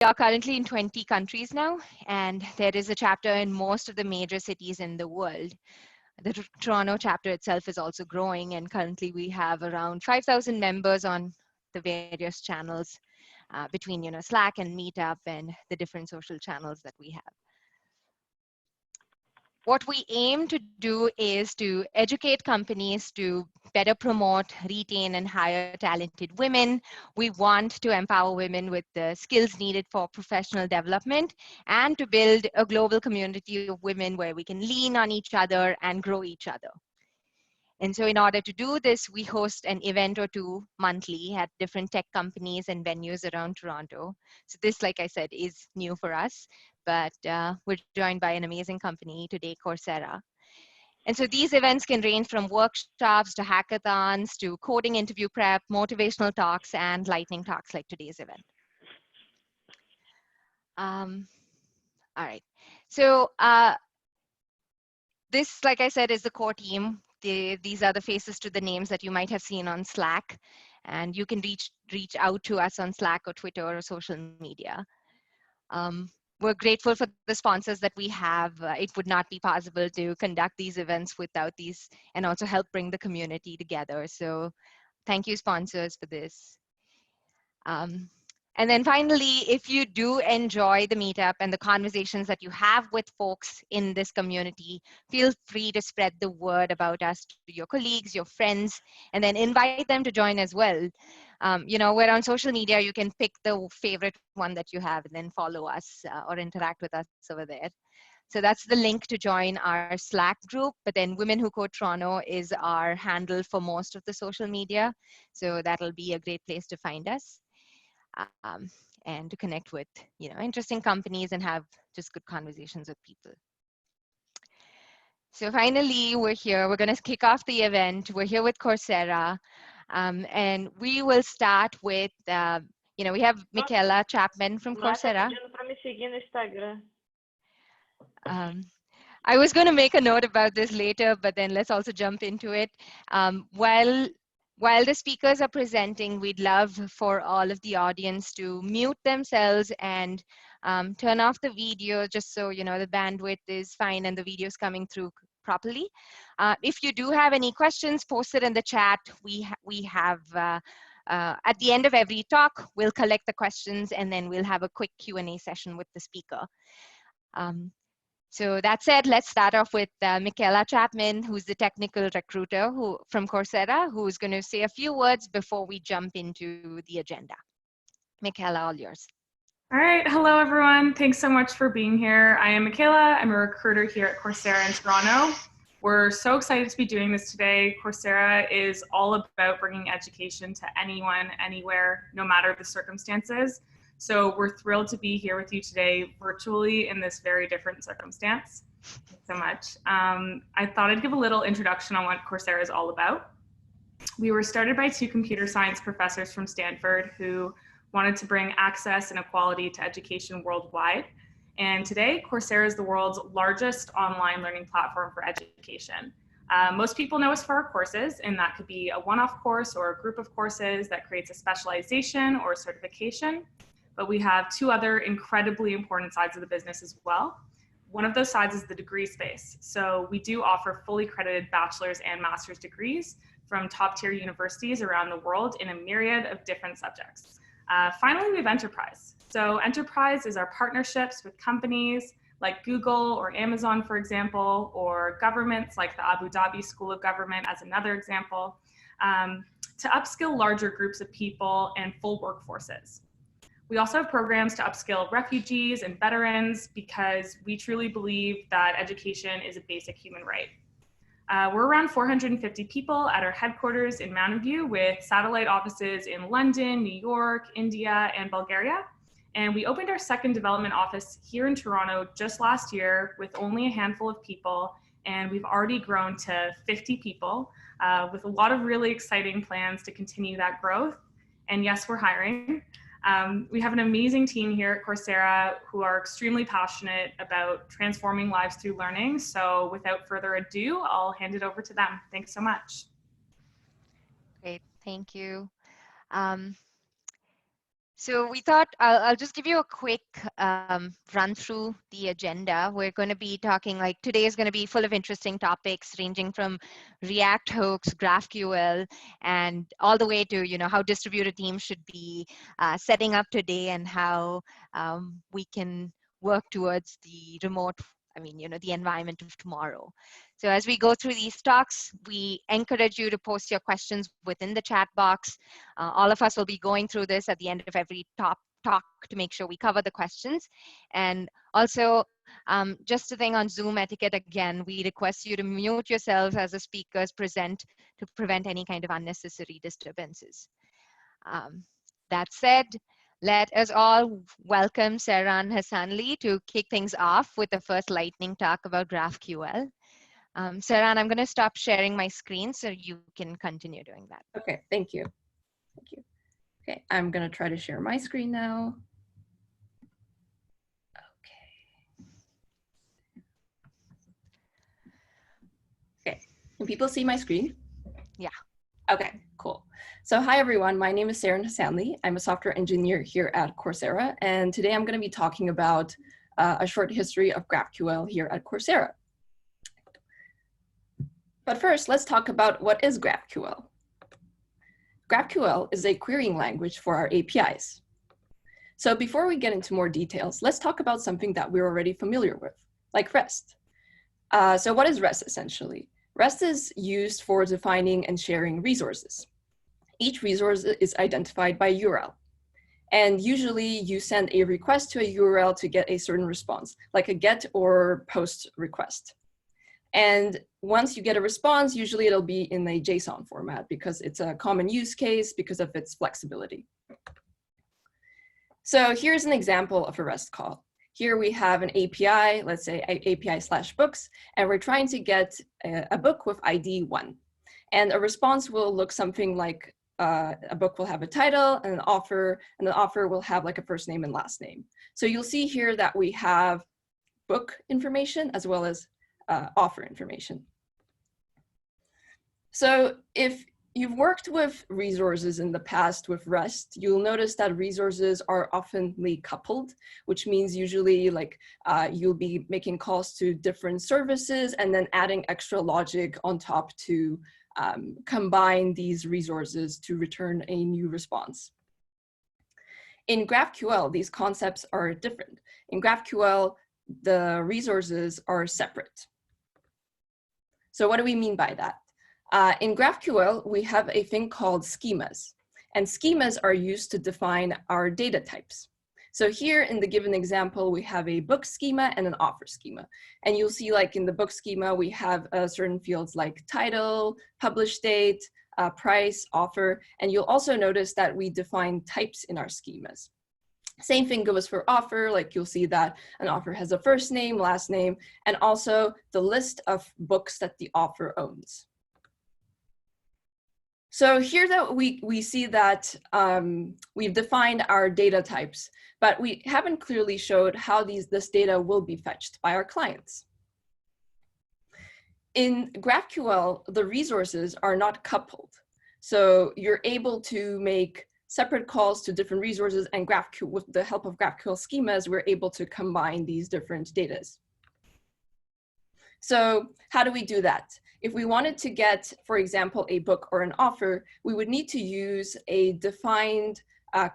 are currently in 20 countries now, and there is a chapter in most of the major cities in the world. The Toronto chapter itself is also growing, and currently we have around 5,000 members on the various channels between Slack and Meetup and the different social channels that we have. What we aim to do is to educate companies to better promote, retain, and hire talented women. We want to empower women with the skills needed for professional development and to build a global community of women where we can lean on each other and grow each other. And so in order to do this, we host an event or two monthly at different tech companies and venues around Toronto. So this, like I said, is new for us, but we're joined by an amazing company today, Coursera. And so these events can range from workshops to hackathons to coding interview prep, motivational talks, and lightning talks like today's event. All right. So this, like I said, is the core team. These are the faces to the names that you might have seen on Slack. And you can reach out to us on Slack or Twitter or social media. We're grateful for the sponsors that we have. It would not be possible to conduct these events without these and also help bring the community together. So thank you, sponsors, for this. And then finally, if you do enjoy the meetup and the conversations that you have with folks in this community, feel free to spread the word about us to your colleagues, your friends, and then invite them to join as well. We're on social media. You can pick the favorite one that you have and then follow us or interact with us over there. So that's the link to join our Slack group. But then Women Who Code Toronto is our handle for most of the social media. So that'll be a great place to find us. And to connect with interesting companies and have just good conversations with people. So finally, we're here. We're going to kick off the event. We're here with Coursera. And we will start with, we have Michaela Chapman from Coursera. I was going to make a note about this later, but then let's also jump into it. While the speakers are presenting, we'd love for all of the audience to mute themselves and turn off the video just so the bandwidth is fine and the video is coming through properly. If you do have any questions, post it in the chat. We have at the end of every talk, we'll collect the questions and then we'll have a quick Q&A session with the speaker. So that said, let's start off with Michaela Chapman, who's the technical recruiter from Coursera, who's going to say a few words before we jump into the agenda. Michaela, all yours. All right. Hello, everyone. Thanks so much for being here. I am Michaela. I'm a recruiter here at Coursera in Toronto. We're so excited to be doing this today. Coursera is all about bringing education to anyone, anywhere, no matter the circumstances. So we're thrilled to be here with you today virtually in this very different circumstance. Thanks so much. I thought I'd give a little introduction on what Coursera is all about. We were started by two computer science professors from Stanford who wanted to bring access and equality to education worldwide. And today, Coursera is the world's largest online learning platform for education. Most people know us for our courses, and that could be a one-off course or a group of courses that creates a specialization or a certification. But we have two other incredibly important sides of the business as well. One of those sides is the degree space. So we do offer fully credited bachelor's and master's degrees from top-tier universities around the world in a myriad of different subjects. Finally, we have enterprise. So enterprise is our partnerships with companies like Google or Amazon, for example, or governments like the Abu Dhabi School of Government as another example, to upskill larger groups of people and full workforces. We also have programs to upskill refugees and veterans because we truly believe that education is a basic human right. We're around 450 people at our headquarters in Mountain View with satellite offices in London, New York, India, and Bulgaria. And we opened our second development office here in Toronto just last year with only a handful of people. And we've already grown to 50 people with a lot of really exciting plans to continue that growth. And yes, we're hiring. We have an amazing team here at Coursera who are extremely passionate about transforming lives through learning. So without further ado, I'll hand it over to them. Thanks so much. Great, thank you. So we thought I'll just give you a quick run through the agenda. We're going to be talking, like, today is going to be full of interesting topics ranging from React hooks, GraphQL, and all the way to, how distributed teams should be setting up today, and how we can work towards the remote, the environment of tomorrow. So as we go through these talks, we encourage you to post your questions within the chat box. All of us will be going through this at the end of every talk to make sure we cover the questions. And also, just a thing on Zoom etiquette again, we request you to mute yourselves as the speakers present to prevent any kind of unnecessary disturbances. That said, let us all welcome Sehran Hasanli to kick things off with the first lightning talk about GraphQL. Sehran, I'm going to stop sharing my screen so you can continue doing that. Okay, thank you. Thank you. Okay, I'm going to try to share my screen now. Okay, can people see my screen? Yeah. Okay, cool. So hi everyone, my name is Sehran Hasanli. I'm a software engineer here at Coursera, and today I'm going to be talking about a short history of GraphQL here at Coursera. But first, let's talk about what is GraphQL. GraphQL is a querying language for our APIs. So before we get into more details, let's talk about something that we're already familiar with, like REST. So what is REST essentially? REST is used for defining and sharing resources. Each resource is identified by URL. And usually you send a request to a URL to get a certain response, like a GET or POST request. And once you get a response, usually it'll be in a JSON format because it's a common use case because of its flexibility. So here's an example of a REST call. Here we have an API, let's say API/books, and we're trying to get a book with ID 1. And a response will look something like a book will have a title and an author, and the author will have like a first name and last name. So you'll see here that we have book information as well as author information. So if you've worked with resources in the past with REST, you'll notice that resources are oftenly coupled, which means usually like you'll be making calls to different services and then adding extra logic on top to combine these resources to return a new response. In GraphQL, these concepts are different. In GraphQL, the resources are separate. So what do we mean by that? In GraphQL, we have a thing called schemas, and schemas are used to define our data types. So here in the given example, we have a book schema and an author schema. And you'll see like in the book schema, we have certain fields like title, publish date, price, author, and you'll also notice that we define types in our schemas. Same thing goes for author, like you'll see that an author has a first name, last name, and also the list of books that the author owns. So here that we see that we've defined our data types, but we haven't clearly showed how this data will be fetched by our clients. In GraphQL, the resources are not coupled. So you're able to make separate calls to different resources, and GraphQL, with the help of GraphQL schemas, we're able to combine these different data. So how do we do that? If we wanted to get, for example, a book or an author, we would need to use a defined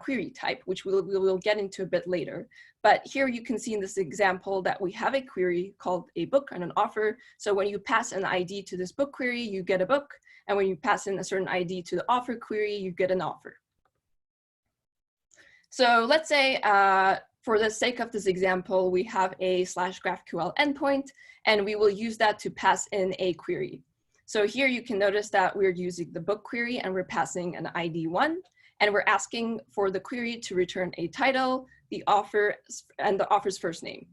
query type, which we'll get into a bit later. But here you can see in this example that we have a query called a book and an author. So when you pass an ID to this book query, you get a book. And when you pass in a certain ID to the author query, you get an author. So let's say, for the sake of this example, we have a /GraphQL endpoint, and we will use that to pass in a query. So here you can notice that we're using the book query and we're passing an ID 1, and we're asking for the query to return a title, the author, and the author's first name.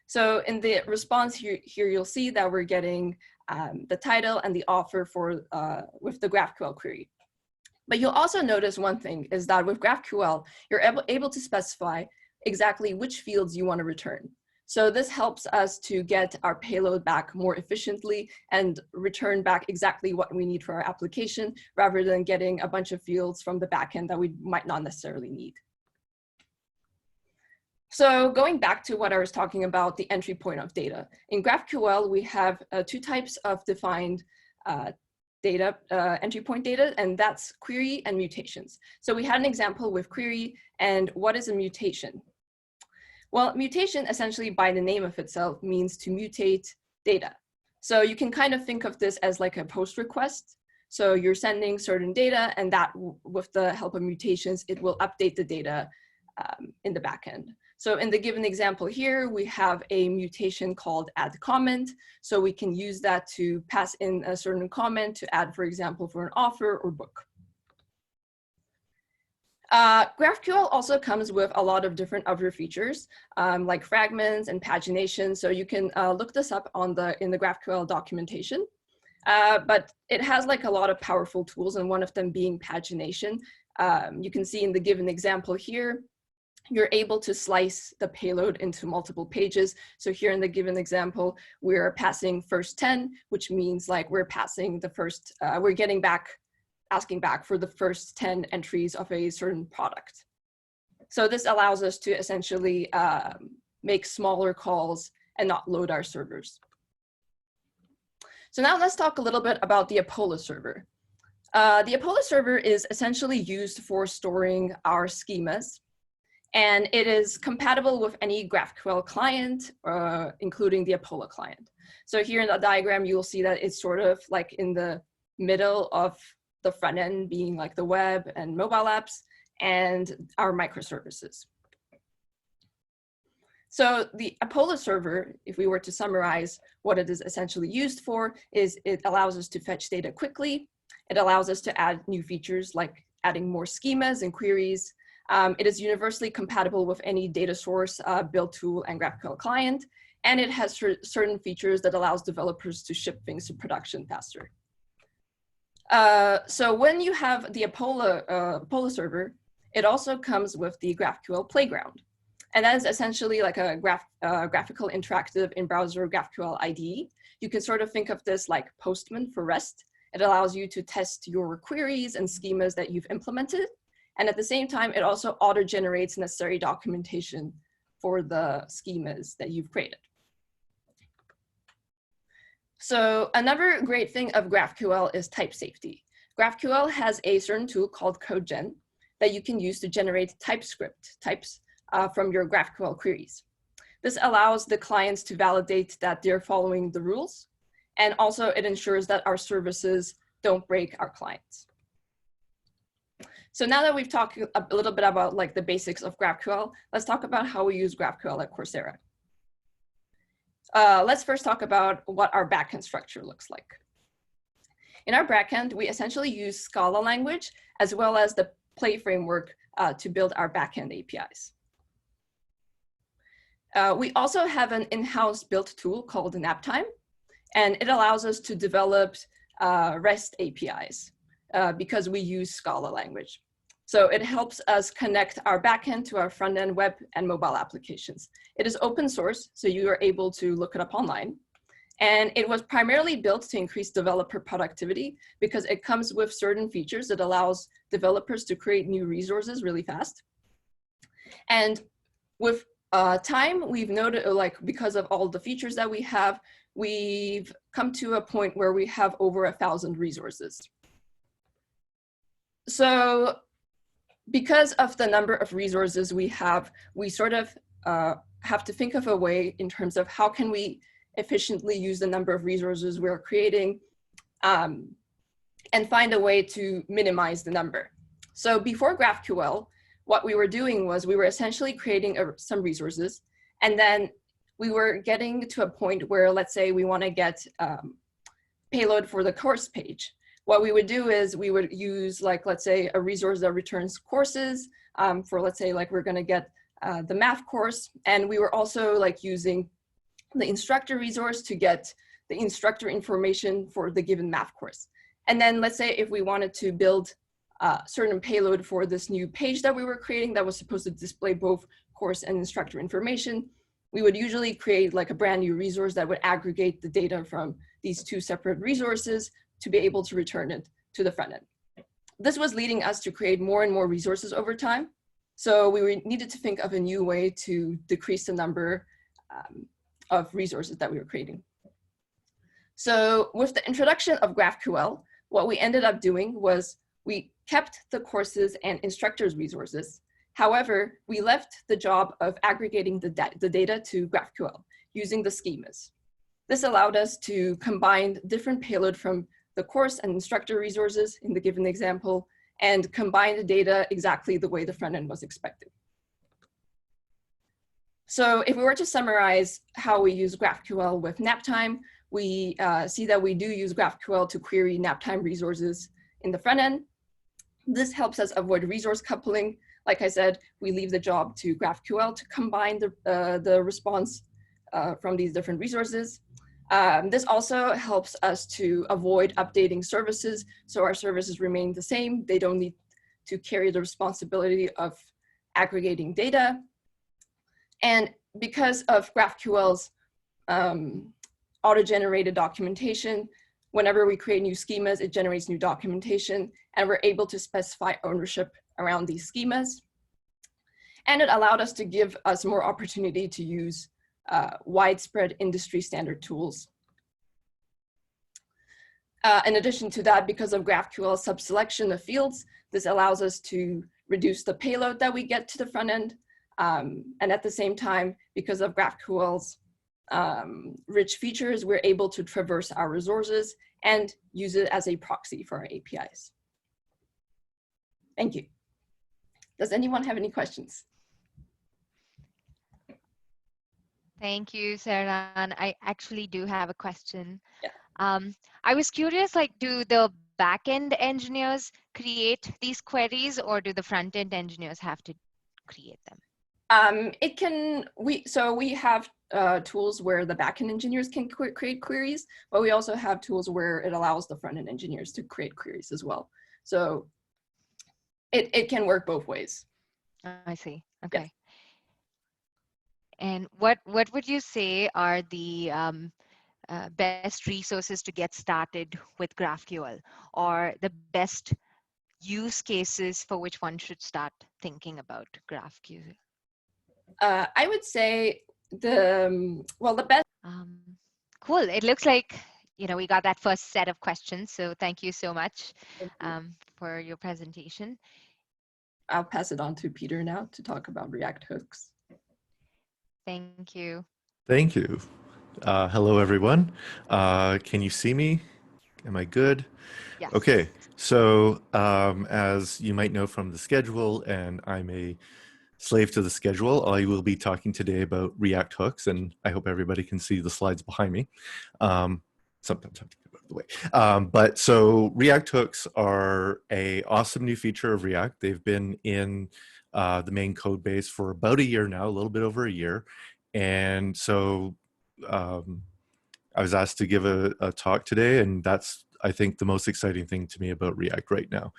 So in the response here you'll see that we're getting the title and the author for with the GraphQL query. But you'll also notice one thing is that with GraphQL, you're able to specify exactly which fields you want to return. So this helps us to get our payload back more efficiently and return back exactly what we need for our application, rather than getting a bunch of fields from the backend that we might not necessarily need. So going back to what I was talking about, the entry point of data. In GraphQL, we have two types of defined entry point data, and that's query and mutations. So we had an example with query, and what is a mutation? Well, mutation essentially by the name of itself means to mutate data. So you can kind of think of this as like a post request. So you're sending certain data, and that with the help of mutations, it will update the data in the backend. So in the given example here, we have a mutation called add comment. So we can use that to pass in a certain comment to add, for example, for an offer or book. GraphQL also comes with a lot of different other features like fragments and pagination. So you can look this up on in the GraphQL documentation. But it has like a lot of powerful tools, and one of them being pagination. You can see in the given example here, you're able to slice the payload into multiple pages. So here in the given example, we're passing first 10, which means like we're passing the first, we're getting back, asking back for the first 10 entries of a certain product. So this allows us to essentially make smaller calls and not load our servers. So now let's talk a little bit about the Apollo server. The Apollo server is essentially used for storing our schemas, and it is compatible with any GraphQL client, including the Apollo client. So here in the diagram, you will see that it's sort of like in the middle of the front end being like the web and mobile apps and our microservices. So the Apollo server, if we were to summarize what it is essentially used for, is it allows us to fetch data quickly. It allows us to add new features like adding more schemas and queries. It is universally compatible with any data source, build tool, and GraphQL client. And it has certain features that allows developers to ship things to production faster. So when you have the Apollo server, it also comes with the GraphQL playground. And that is essentially like a graphical interactive in-browser GraphQL IDE. You can sort of think of this like Postman for REST. It allows you to test your queries and schemas that you've implemented. And at the same time, it also auto-generates necessary documentation for the schemas that you've created. So another great thing of GraphQL is type safety. GraphQL has a certain tool called CodeGen that you can use to generate TypeScript types from your GraphQL queries. This allows the clients to validate that they're following the rules. And also it ensures that our services don't break our clients. So now that we've talked a little bit about like the basics of GraphQL, let's talk about how we use GraphQL at Coursera. Let's first talk about what our backend structure looks like. In our backend, we essentially use Scala language as well as the Play framework to build our backend APIs. We also have an in-house built tool called Naptime, and it allows us to develop REST APIs because we use Scala language. So it helps us connect our backend to our front-end web and mobile applications. It is open source, so you are able to look it up online. And it was primarily built to increase developer productivity because it comes with certain features that allows developers to create new resources really fast. And with time, we've noted, like, because of all the features that we have, we've come to a point where we have over 1,000 resources. So because of the number of resources we have, we sort of have to think of a way in terms of how can we efficiently use the number of resources we're creating and find a way to minimize the number. So before GraphQL, what we were doing was we were essentially creating some resources, and then we were getting to a point where, let's say we want to get payload for the course page. What we would do is we would use, like, let's say a resource that returns courses for, let's say, like we're going to get the math course. And we were also like using the instructor resource to get the instructor information for the given math course. And then let's say if we wanted to build certain payload for this new page that we were creating that was supposed to display both course and instructor information, we would usually create like a brand new resource that would aggregate the data from these two separate resources to be able to return it to the front end. This was leading us to create more and more resources over time. So we needed to think of a new way to decrease the number of resources that we were creating. So with the introduction of GraphQL, what we ended up doing was we kept the courses and instructors' resources. However, we left the job of aggregating the data to GraphQL using the schemas. This allowed us to combine different payload from the course and instructor resources in the given example and combine the data exactly the way the front end was expected. So if we were to summarize how we use GraphQL with naptime, we see that we do use GraphQL to query naptime resources in the front end. This helps us avoid resource coupling. Like I said, we leave the job to GraphQL to combine the response from these different resources. This also helps us to avoid updating services, so our services remain the same. They don't need to carry the responsibility of aggregating data. And because of GraphQL's auto-generated documentation, whenever we create new schemas, it generates new documentation, and we're able to specify ownership around these schemas. And it allowed us to give us more opportunity to use widespread industry standard tools. In addition to that, because of GraphQL's subselection of fields, this allows us to reduce the payload that we get to the front end. And at the same time, because of GraphQL's rich features, we're able to traverse our resources and use it as a proxy for our APIs. Thank you. Does anyone have any questions? Thank you, Sehran. I actually do have a question. Yeah. I was curious, like, do the back-end engineers create these queries, or do the front-end engineers have to create them? We have tools where the backend engineers can create queries, but we also have tools where it allows the front-end engineers to create queries as well. So it can work both ways. I see. Okay. Yes. And what would you say are the best resources to get started with GraphQL, or the best use cases for which one should start thinking about GraphQL? I would say the best. Cool. It looks like, we got that first set of questions. So thank you so much for your presentation. I'll pass it on to Peter now to talk about React hooks. Thank you. Thank you. Hello, everyone. Can you see me? Am I good? Yes. Okay. So as you might know from the schedule, and I'm a slave to the schedule, I will be talking today about React hooks, and I hope everybody can see the slides behind me. Sometimes I have to get out of the way. But so React hooks are an awesome new feature of React. They've been in the main code base for about a year now, a little bit over a year. And so I was asked to give a talk today, and that's, I think, the most exciting thing to me about React right now.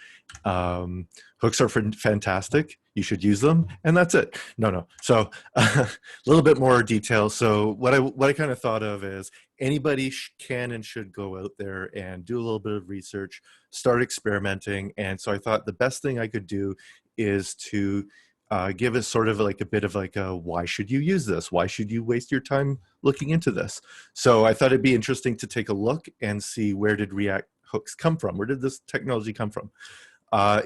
Hooks are fantastic. You should use them, and that's it. No. So a little bit more detail. So what I kind of thought of is anybody can and should go out there and do a little bit of research, start experimenting. And so I thought the best thing I could do is to give it sort of like a bit of like a, why should you use this? Why should you waste your time looking into this? So I thought it'd be interesting to take a look and see, where did React hooks come from? Where did this technology come from?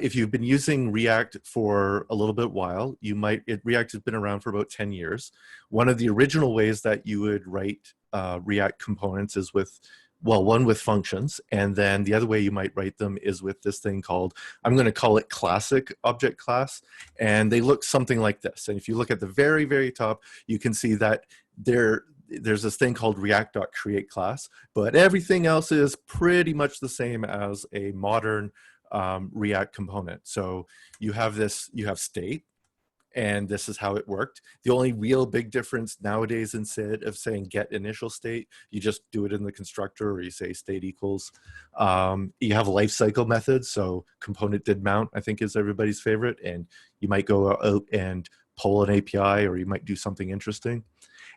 If you've been using React for a little bit while, React has been around for about 10 years. One of the original ways that you would write React components is with, one with functions, and then the other way you might write them is with this thing called, I'm going to call it classic object class, and they look something like this. And if you look at the very, very top, you can see that there's this thing called React.create class, but everything else is pretty much the same as a modern React component. So you have state, and this is how it worked. The only real big difference nowadays, instead of saying get initial state, you just do it in the constructor, or you say state equals. You have lifecycle methods. So component did mount, I think, is everybody's favorite. And you might go out and pull an API or you might do something interesting.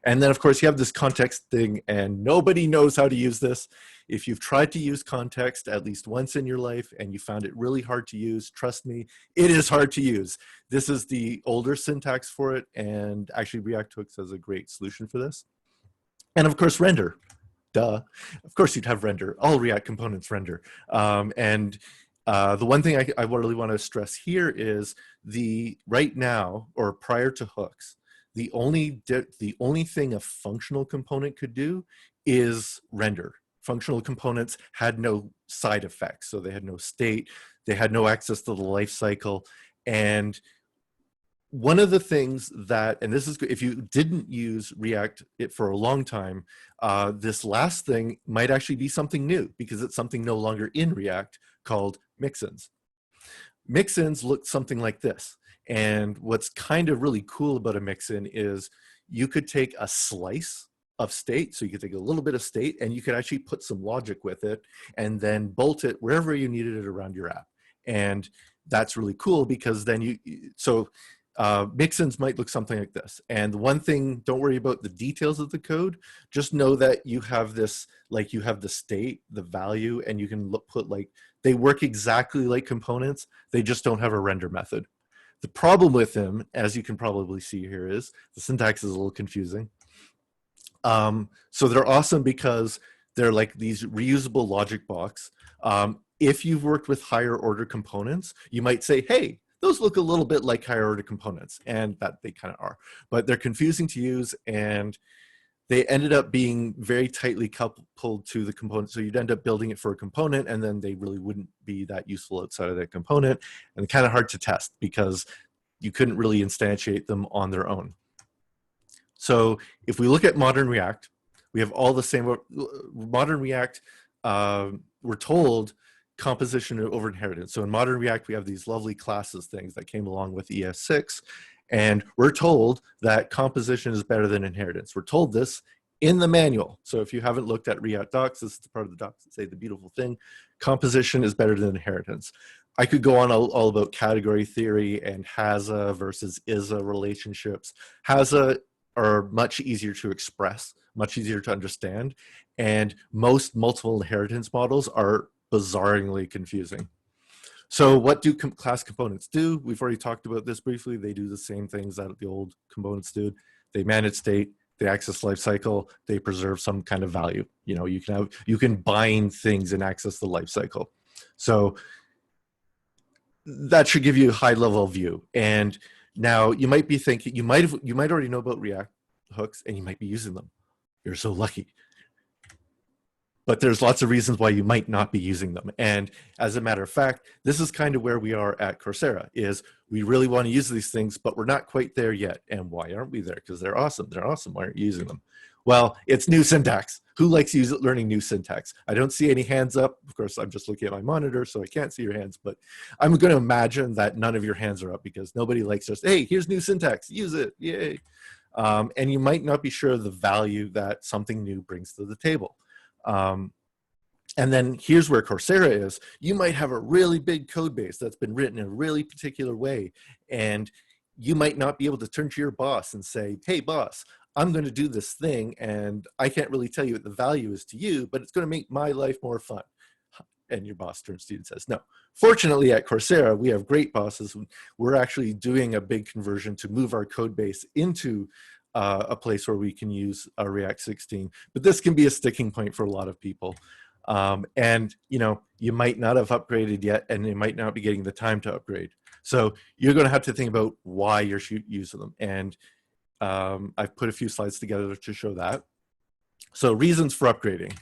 And then, of course, you have this context thing, and nobody knows how to use this. If you've tried to use context at least once in your life and you found it really hard to use, trust me, it is hard to use. This is the older syntax for it, and actually React Hooks has a great solution for this. And of course, render. Duh. Of course you'd have render. All React components render. The one thing I really want to stress here is right now, or prior to hooks, the only thing a functional component could do is render. Functional components had no side effects, so they had no state, they had no access to the life cycle. And one of the things that, and this is good, if you didn't use React for a long time, this last thing might actually be something new because it's something no longer in React called mixins. Mixins look something like this. And what's kind of really cool about a mixin is you could take a slice of state, so you could take a little bit of state and you could actually put some logic with it and then bolt it wherever you needed it around your app. And that's really cool because then mixins might look something like this. And the one thing, don't worry about the details of the code, just know that you have this, like you have the state, the value, and you can put they work exactly like components, they just don't have a render method. The problem with them, as you can probably see here, is the syntax is a little confusing. So they're awesome because they're like these reusable logic blocks. If you've worked with higher order components, you might say, hey, those look a little bit like higher order components, and that they kind of are. But they're confusing to use, and they ended up being very tightly coupled to the component. So you'd end up building it for a component, and then they really wouldn't be that useful outside of that component. And kind of hard to test because you couldn't really instantiate them on their own. So if we look at modern React, we have all the same. Modern React, we're told, composition over inheritance. So in modern React, we have these lovely classes things that came along with ES6. And we're told that composition is better than inheritance. We're told this in the manual. So if you haven't looked at React docs, this is the part of the docs that say the beautiful thing. Composition is better than inheritance. I could go on all about category theory and HASA versus ISA relationships. HASA are much easier to express, much easier to understand. And most multiple inheritance models are bizarrely confusing. So what do class components do? We've already talked about this briefly. They do the same things that the old components do. They manage state, they access lifecycle, they preserve some kind of value. You know, you can bind things and access the lifecycle. So that should give you a high level view. And now you might be thinking, you might already know about React hooks and you might be using them. You're so lucky. But there's lots of reasons why you might not be using them. And as a matter of fact, this is kind of where we are at Coursera, is we really want to use these things, but we're not quite there yet. And why aren't we there? Because they're awesome. They're awesome. Why aren't you using them? Well, it's new syntax. Who likes learning new syntax? I don't see any hands up. Of course, I'm just looking at my monitor, so I can't see your hands. But I'm going to imagine that none of your hands are up because nobody likes just, hey, here's new syntax. Use it. Yay. And you might not be sure of the value that something new brings to the table. And then here's where Coursera is. You might have a really big code base that's been written in a really particular way, and you might not be able to turn to your boss and say, hey boss, I'm going to do this thing and I can't really tell you what the value is to you, but it's going to make my life more fun. And your boss turns to you and says, no. Fortunately at Coursera, we have great bosses. We're actually doing a big conversion to move our code base into a place where we can use React 16, but this can be a sticking point for a lot of people. And you might not have upgraded yet, and you might not be getting the time to upgrade. So you're going to have to think about why you're using them. And I've put a few slides together to show that. So reasons for upgrading: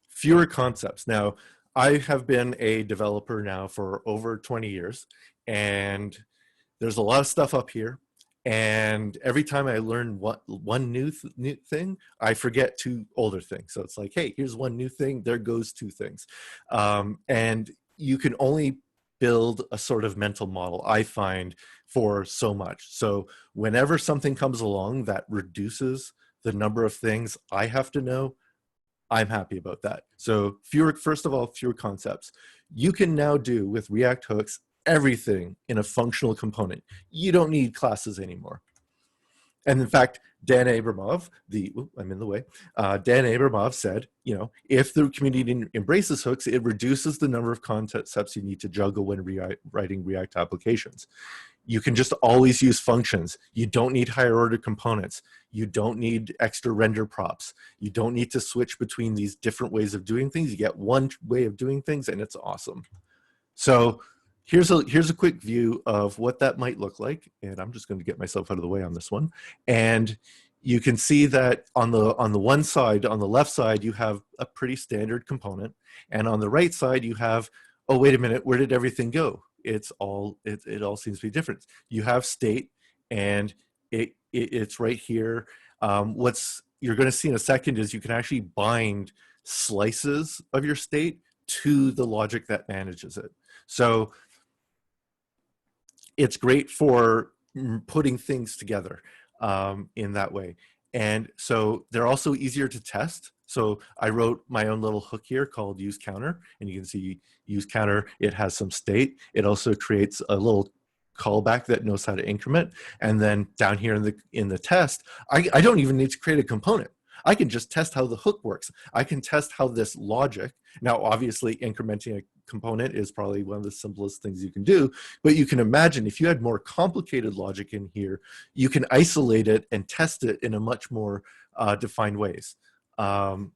fewer concepts. Now, I have been a developer now for over 20 years, and there's a lot of stuff up here. And every time I learn one new thing, I forget two older things. So it's like, hey, here's one new thing, there goes two things. And you can only build a sort of mental model, I find, for so much. So whenever something comes along that reduces the number of things I have to know, I'm happy about that. So first of all, fewer concepts. You can now do with React hooks everything in a functional component. You don't need classes anymore. And in fact, Dan Abramov, I'm in the way. Dan Abramov said, you know, if the community embraces hooks, it reduces the number of concepts you need to juggle when writing React applications. You can just always use functions. You don't need higher order components. You don't need extra render props. You don't need to switch between these different ways of doing things. You get one way of doing things and it's awesome. So here's a quick view of what that might look like. And I'm just going to get myself out of the way on this one. And you can see that on the one side, on the left side, you have a pretty standard component. And on the right side, you have, oh, wait a minute, where did everything go? It all seems to be different. You have state, and it's right here. What you're going to see in a second is you can actually bind slices of your state to the logic that manages it. So it's great for putting things together in that way. And so they're also easier to test. So I wrote my own little hook here called use counter, and you can see use counter, it has some state. It also creates a little callback that knows how to increment. And then down here in the test, I don't even need to create a component. I can just test how the hook works. I can test how this logic, now obviously incrementing a component is probably one of the simplest things you can do, but you can imagine if you had more complicated logic in here, you can isolate it and test it in a much more defined ways. And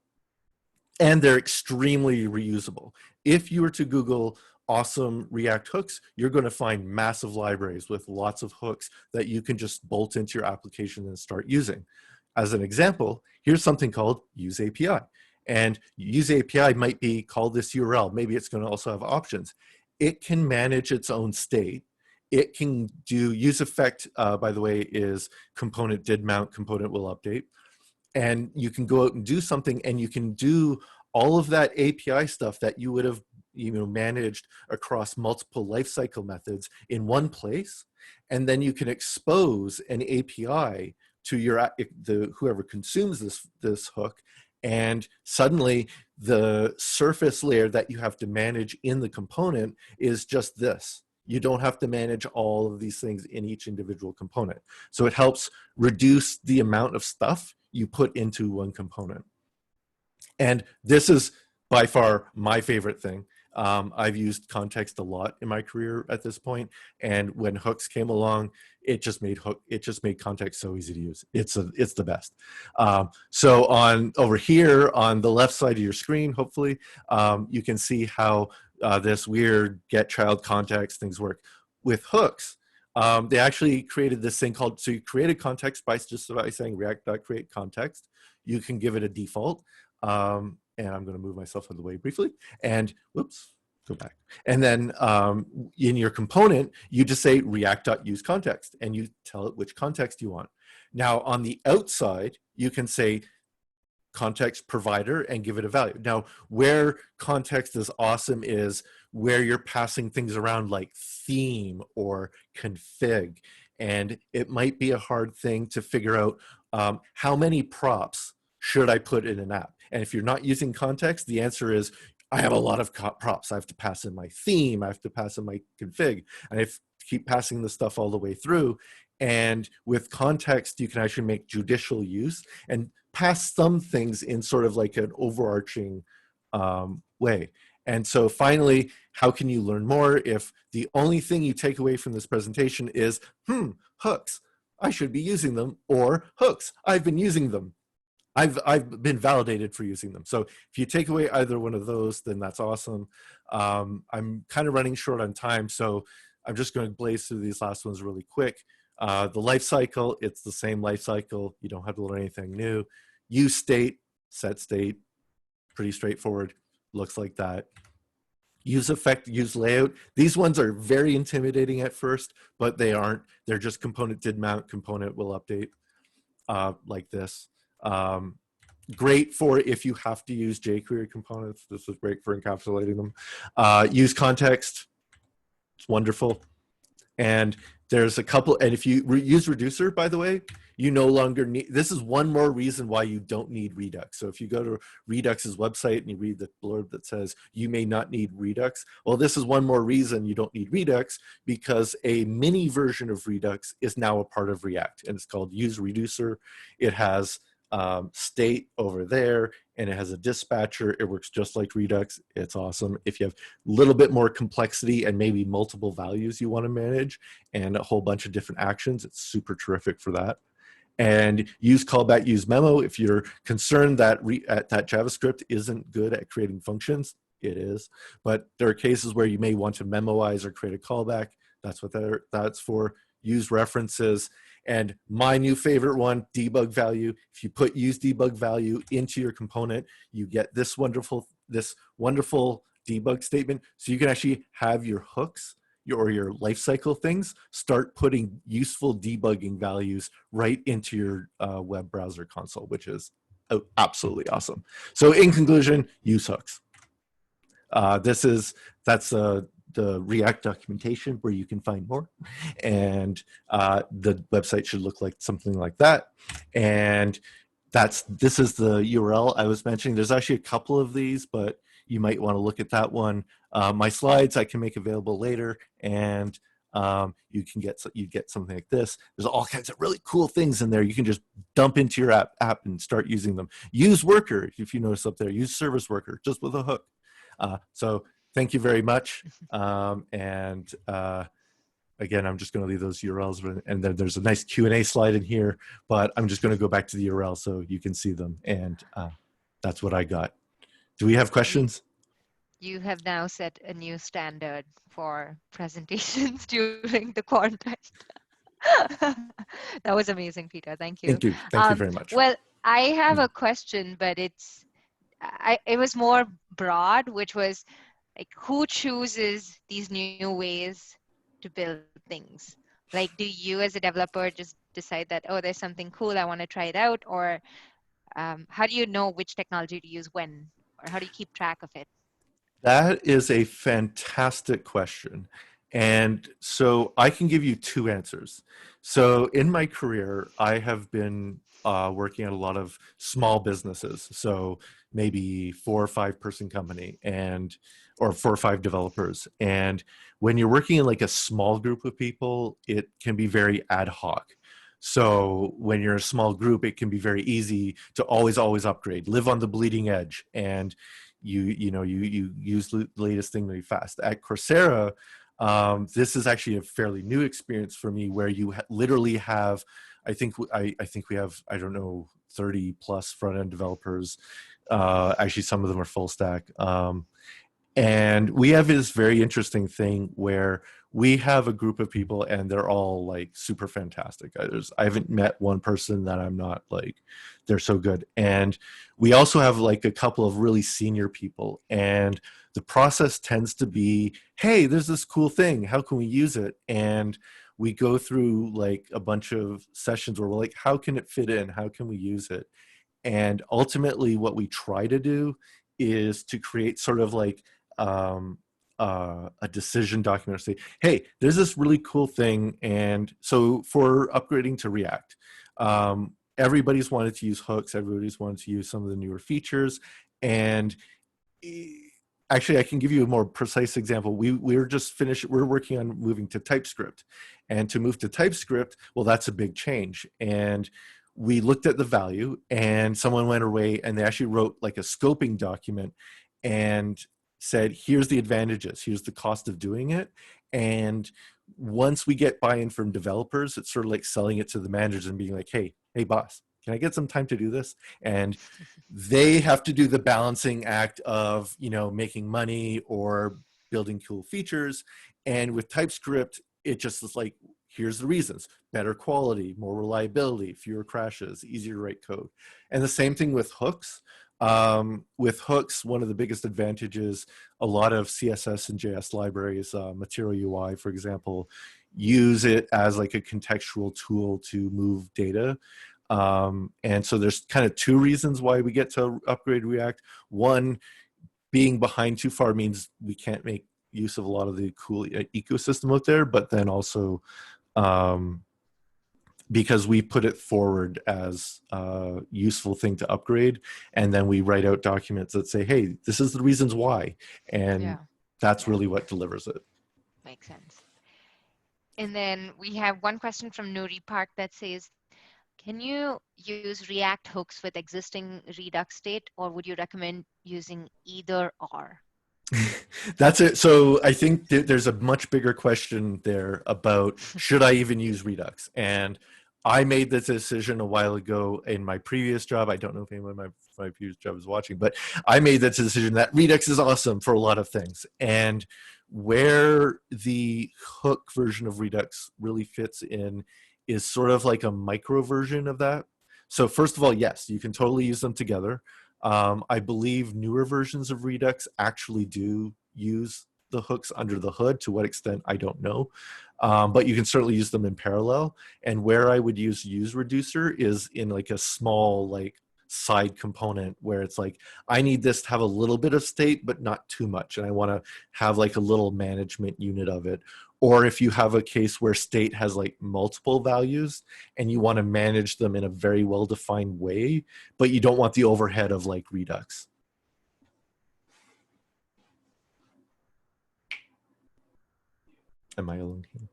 they're extremely reusable. If you were to Google awesome React hooks, you're going to find massive libraries with lots of hooks that you can just bolt into your application and start using. As an example, here's something called use API. And use API might be called this URL. Maybe it's going to also have options. It can manage its own state. It can do use effect, by the way, is component did mount, component will update. And you can go out and do something, and you can do all of that API stuff that you would have managed across multiple lifecycle methods in one place. And then you can expose an API to whoever consumes this hook, and suddenly the surface layer that you have to manage in the component is just this. You don't have to manage all of these things in each individual component. So it helps reduce the amount of stuff you put into one component. And this is by far my favorite thing. I've used context a lot in my career at this point, and when hooks came along, it just made context so easy to use. It's the best. So over here on the left side of your screen, hopefully, you can see how this weird get child context things work with hooks. They actually created this thing called, so you create a context by just by saying react.create context. You can give it a default. And I'm going to move myself out of the way briefly. And whoops, go back. And then in your component, you just say react.useContext, and you tell it which context you want. Now on the outside, you can say context provider and give it a value. Now, where context is awesome is where you're passing things around like theme or config. And it might be a hard thing to figure out how many props should I put in an app. And if you're not using context, the answer is, I have a lot of props. I have to pass in my theme. I have to pass in my config. And I have to keep passing the stuff all the way through. And with context, you can actually make judicial use and pass some things in sort of like an overarching way. And so finally, how can you learn more if the only thing you take away from this presentation is, hooks, I should be using them, or hooks, I've been using them. I've been validated for using them. So if you take away either one of those, then that's awesome. I'm kind of running short on time, so I'm just going to blaze through these last ones really quick. The life cycle, it's the same life cycle. You don't have to learn anything new. Use state, set state, pretty straightforward. Looks like that. Use effect, use layout. These ones are very intimidating at first, but they aren't. They're just component did mount, component will update, like this. Great for if you have to use jQuery components. This is great for encapsulating them. Use context, it's wonderful. And there's a couple, and if you use Reducer, by the way, you no longer need, this is one more reason why you don't need Redux. So if you go to Redux's website and you read the blurb that says you may not need Redux, well, this is one more reason you don't need Redux, because a mini version of Redux is now a part of React, and it's called Use Reducer. It has state over there, and it has a dispatcher. It works just like Redux. It's awesome. If you have a little bit more complexity and maybe multiple values you want to manage and a whole bunch of different actions, it's super terrific for that. And use callback, use memo. If you're concerned that that JavaScript isn't good at creating functions, it is. But there are cases where you may want to memoize or create a callback. That's what that's for. Use references. And my new favorite one, debug value. If you put use debug value into your component, you get this wonderful debug statement. So you can actually have your hooks or your lifecycle things start putting useful debugging values right into your web browser console, which is absolutely awesome. So in conclusion, use hooks. That's the React documentation where you can find more, and the website should look like something like that. And this is the URL I was mentioning. There's actually a couple of these, but you might want to look at that one. My slides I can make available later, and you get something like this. There's all kinds of really cool things in there. You can just dump into your app and start using them. Use Worker, if you notice up there. Use Service Worker just with a hook. So thank you very much. Again, I'm just going to leave those URLs, and then there's a nice Q&A slide in here, but I'm just going to go back to the URL so you can see them. And that's what I got. Do we have questions? You have now set a new standard for presentations during the quarantine. That was amazing, Peter. Thank you. Thank you. Thank you very much. Well, I have a question, but it was more broad, which was like, who chooses these new ways to build things? Like, do you as a developer just decide that, oh, there's something cool, I want to try it out? Or how do you know which technology to use when? Or how do you keep track of it? That is a fantastic question. And so I can give you two answers. So in my career, I have been working at a lot of small businesses. So maybe 4 or 5 person company, or 4 or 5 developers. And when you're working in like a small group of people, it can be very ad hoc. So when you're a small group, it can be very easy to always upgrade, live on the bleeding edge, and you use the latest thing really fast. At Coursera, this is actually a fairly new experience for me, where you literally have, I think we have, I don't know, 30 plus front end developers. Actually, some of them are full stack. And we have this very interesting thing where we have a group of people and they're all like super fantastic. I haven't met one person that I'm not like, they're so good. And we also have like a couple of really senior people, and the process tends to be, hey, there's this cool thing, how can we use it? And we go through like a bunch of sessions where we're like, how can it fit in? How can we use it? And ultimately what we try to do is to create sort of like a decision document, or say, hey, there's this really cool thing. And so for upgrading to React, everybody's wanted to use hooks, everybody's wanted to use some of the newer features. And actually, I can give you a more precise example. We're working on moving to TypeScript. And to move to TypeScript, well, that's a big change. And we looked at the value, and someone went away and they actually wrote like a scoping document and said, here's the advantages, here's the cost of doing it. And once we get buy-in from developers, it's sort of like selling it to the managers and being like, hey boss, can I get some time to do this? And they have to do the balancing act of, making money or building cool features. And with TypeScript, it just is like, here's the reasons: better quality, more reliability, fewer crashes, easier to write code. And the same thing with hooks. With hooks, one of the biggest advantages, a lot of CSS and JS libraries, Material UI, for example, use it as like a contextual tool to move data. And so there's kind of 2 reasons why we get to upgrade React. One, being behind too far means we can't make use of a lot of the cool ecosystem out there, but then also because we put it forward as a useful thing to upgrade. And then we write out documents that say, hey, this is the reasons why. And that's really what delivers it. Makes sense. And then we have one question from Nuri Park that says, can you use React hooks with existing Redux state, or would you recommend using either or? That's it. So I think there's a much bigger question there about should I even use Redux? And I made this decision a while ago in my previous job. I don't know if anyone in my previous job is watching, but I made that decision that Redux is awesome for a lot of things. And where the hook version of Redux really fits in is sort of like a micro version of that. So first of all, yes, you can totally use them together. I believe newer versions of Redux actually do use the hooks under the hood. To what extent, I don't know. But you can certainly use them in parallel. And where I would use reducer is in like a small like side component where it's like, I need this to have a little bit of state, but not too much. And I want to have like a little management unit of it. Or if you have a case where state has like multiple values and you want to manage them in a very well-defined way, but you don't want the overhead of like Redux. Am I alone here?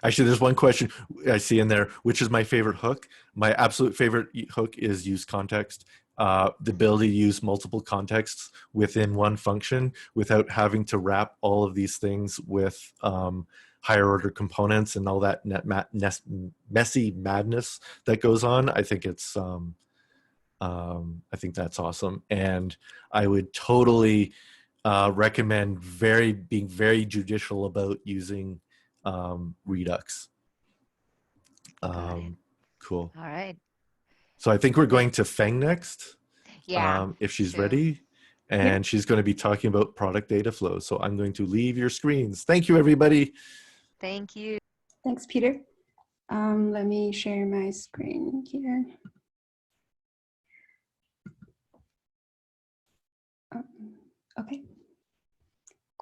Actually, there's one question I see in there, which is my favorite hook. My absolute favorite hook is use context. The ability to use multiple contexts within one function without having to wrap all of these things with higher order components and all that messy madness that goes on. I think it's I think that's awesome, and I would totally recommend being very judicial about using Redux. Cool. All right. So I think we're going to Feng next. Yeah. If she's ready. And she's going to be talking about product data flow. So I'm going to leave your screens. Thank you, everybody. Thank you. Thanks, Peter. Let me share my screen here. Okay.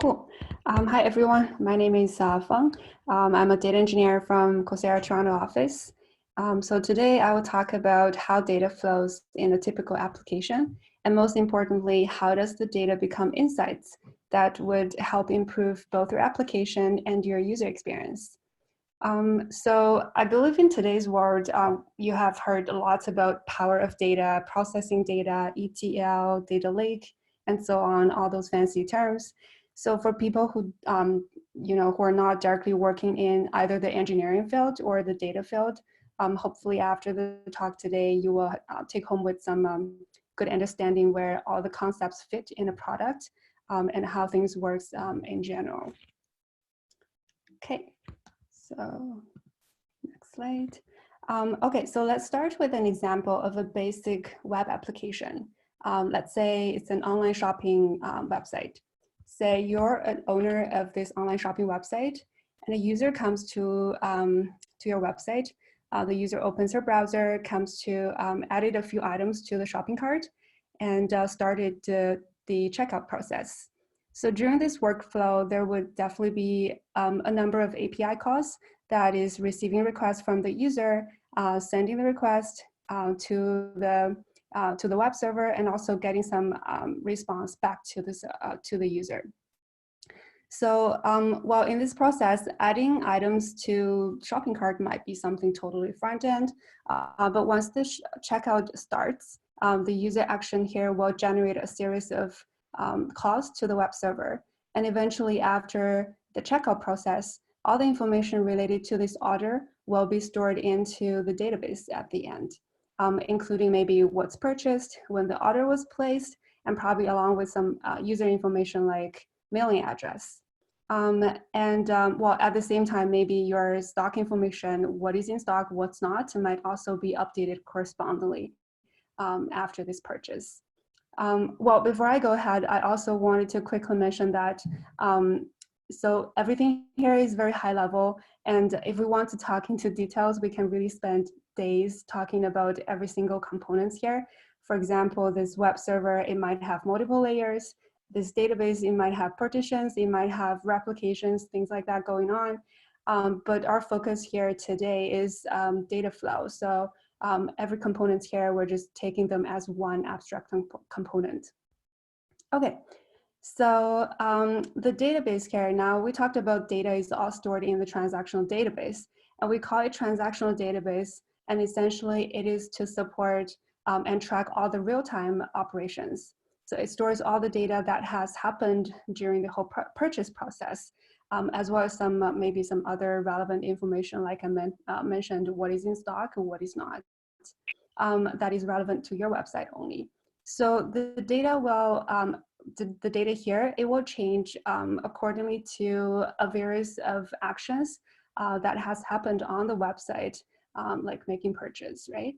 Cool. Hi, everyone. My name is Feng. I'm a data engineer from Coursera Toronto office. So today I will talk about how data flows in a typical application, and most importantly, how does the data become insights that would help improve both your application and your user experience. So I believe in today's world, you have heard lots about power of data, processing data, ETL, data lake, and so on, all those fancy terms. So for people who, who are not directly working in either the engineering field or the data field, hopefully after the talk today, you will take home with some good understanding where all the concepts fit in a product and how things works in general. Okay, so next slide. Okay, so let's start with an example of a basic web application. Let's say it's an online shopping website. Say you're an owner of this online shopping website, and a user comes to your website. The user opens her browser, comes to added a few items to the shopping cart, and started the checkout process. So during this workflow, there would definitely be a number of API calls that is receiving requests from the user, sending the request to the web server, and also getting some response back to the user. So while in this process, adding items to shopping cart might be something totally front end, but once the checkout starts, the user action here will generate a series of calls to the web server. And eventually after the checkout process, all the information related to this order will be stored into the database at the end, including maybe what's purchased, when the order was placed, and probably along with some user information like mailing address. Well, at the same time, maybe your stock information, what is in stock, what's not, might also be updated correspondingly after this purchase. Well, before I go ahead, I also wanted to quickly mention that so everything here is very high level, and if we want to talk into details, we can really spend days talking about every single components here. For example, this web server, it might have multiple layers. This database, it might have partitions, it might have replications, things like that going on. But our focus here today is data flow. So every component here, we're just taking them as one abstract component. Okay, so the database here, now we talked about data is all stored in the transactional database, and we call it transactional database, and essentially it is to support and track all the real-time operations. So it stores all the data that has happened during the whole purchase process, as well as some maybe some other relevant information, like I mentioned, what is in stock and what is not, that is relevant to your website only. So the data will, the data here, it will change accordingly to a various of actions that has happened on the website, like making purchase, right?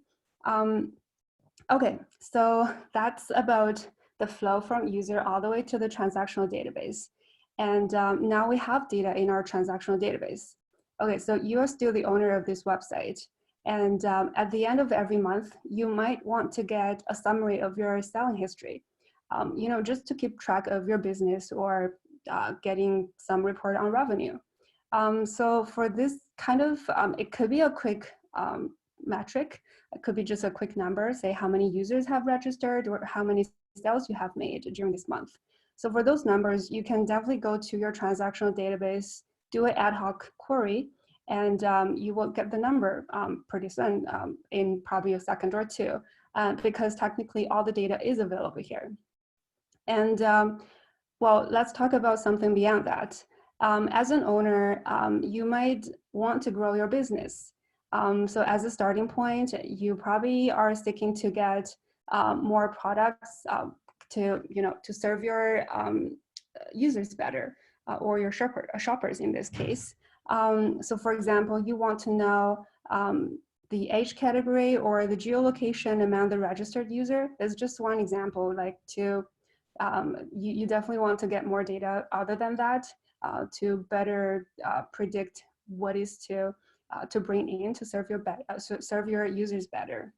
Okay, so that's about the flow from user all the way to the transactional database. And now we have data in our transactional database. Okay, so you are still the owner of this website. And at the end of every month, you might want to get a summary of your selling history, you know, just to keep track of your business or getting some report on revenue. So for this kind of, it could be a quick metric. It could be just a quick number, say how many users have registered or how many sales you have made during this month. So for those numbers, you can definitely go to your transactional database, do an ad hoc query, and you will get the number pretty soon in probably a second or two, because technically all the data is available here. And well, let's talk about something beyond that. As an owner, you might want to grow your business. So as a starting point, you probably are seeking to get more products to, you know, to serve your users better, or your shoppers in this case. So for example, you want to know the age category or the geolocation among the registered user. That's just one example, like to, you definitely want to get more data other than that to better predict what is to bring in to serve your users better.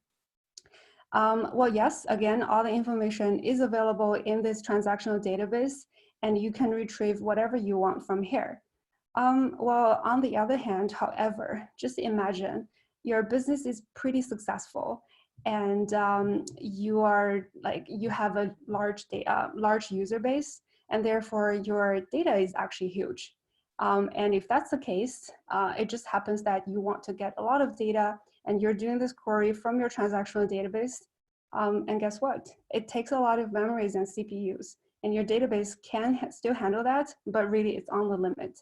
Well, yes, again, all the information is available in this transactional database, and you can retrieve whatever you want from here. Well, on the other hand, however, just imagine your business is pretty successful, and you are like, you have a large user base, and therefore your data is actually huge. And if that's the case, it just happens that you want to get a lot of data and you're doing this query from your transactional database. And guess what? It takes a lot of memories and CPUs, and your database can still handle that, but really it's on the limit.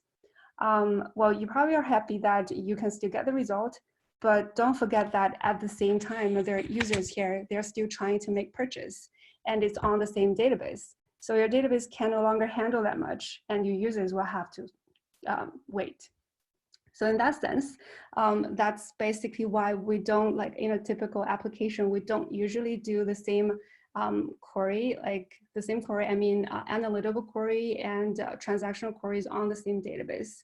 Well, you probably are happy that you can still get the result, but don't forget that at the same time, there are users here, they're still trying to make purchase, and it's on the same database. So your database can no longer handle that much, and your users will have to wait. So in that sense, that's basically why we don't, like in a typical application, we don't usually do the same query, like the same query, I mean analytical query and transactional queries on the same database.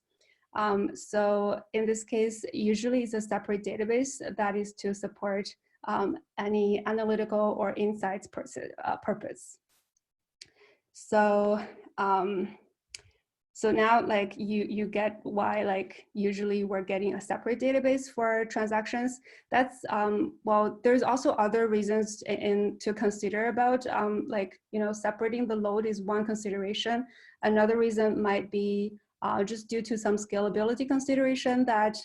So in this case, usually it's a separate database that is to support any analytical or insights purpose. So, so now, like you get why, like usually we're getting a separate database for transactions. That's well, there's also other reasons to consider about, like, you know, separating the load is one consideration. Another reason might be just due to some scalability consideration that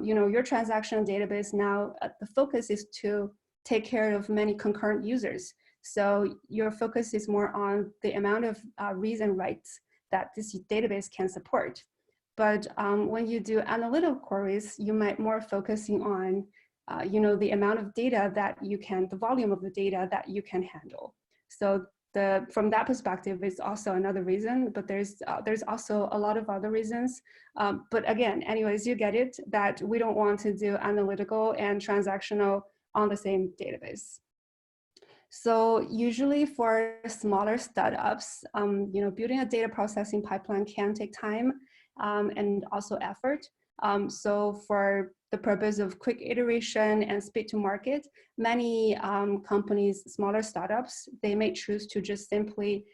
you know, your transaction database now, the focus is to take care of many concurrent users. So your focus is more on the amount of reads and writes that this database can support. But when you do analytical queries, you might more focusing on, you know, the amount of data that you can, the volume of the data that you can handle. So from that perspective, it's also another reason, but there's also a lot of other reasons. But again, anyways, you get it, that we don't want to do analytical and transactional on the same database. So usually for smaller startups, you know, building a data processing pipeline can take time and also effort. So for the purpose of quick iteration and speed to market, many companies, smaller startups, they may choose to just simply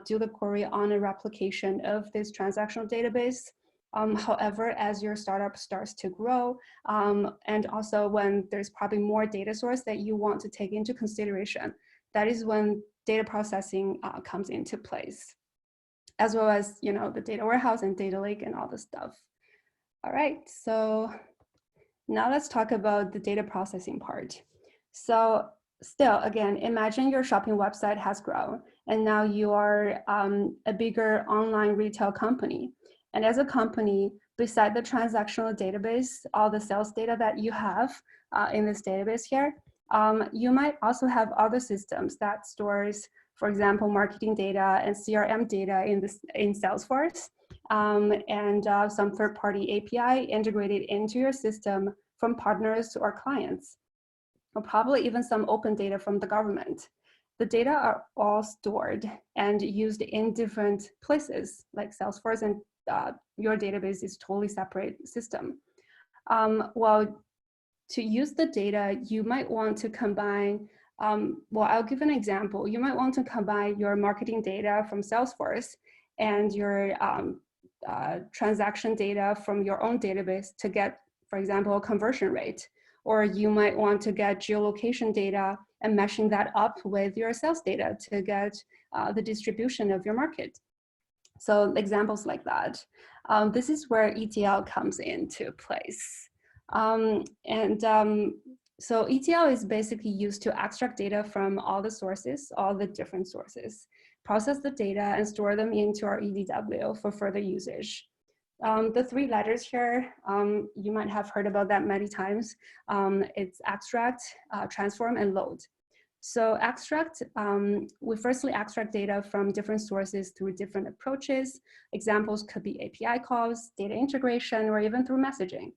do the query on a replication of this transactional database. However, as your startup starts to grow, and also when there's probably more data source that you want to take into consideration, that is when data processing comes into place, as well as, you know, the data warehouse and data lake and all the stuff. All right, so now let's talk about the data processing part. So still, again, imagine your shopping website has grown and now you are a bigger online retail company. And as a company, beside the transactional database, all the sales data that you have in this database here, you might also have other systems that stores, for example, marketing data and CRM data in Salesforce, and some third-party API integrated into your system from partners or clients, or probably even some open data from the government. The data are all stored and used in different places, like Salesforce, and your database is totally separate system. Well, to use the data, you might want to combine, well, I'll give an example. You might want to combine your marketing data from Salesforce and your transaction data from your own database to get, for example, a conversion rate. Or you might want to get geolocation data and meshing that up with your sales data to get the distribution of your market. So examples like that. This is where ETL comes into place. So ETL is basically used to extract data from all the sources, all the different sources, process the data and store them into our EDW for further usage. The three letters here, you might have heard about that many times. It's extract, transform, and load. So extract, we firstly extract data from different sources through different approaches. Examples could be API calls, data integration, or even through messaging.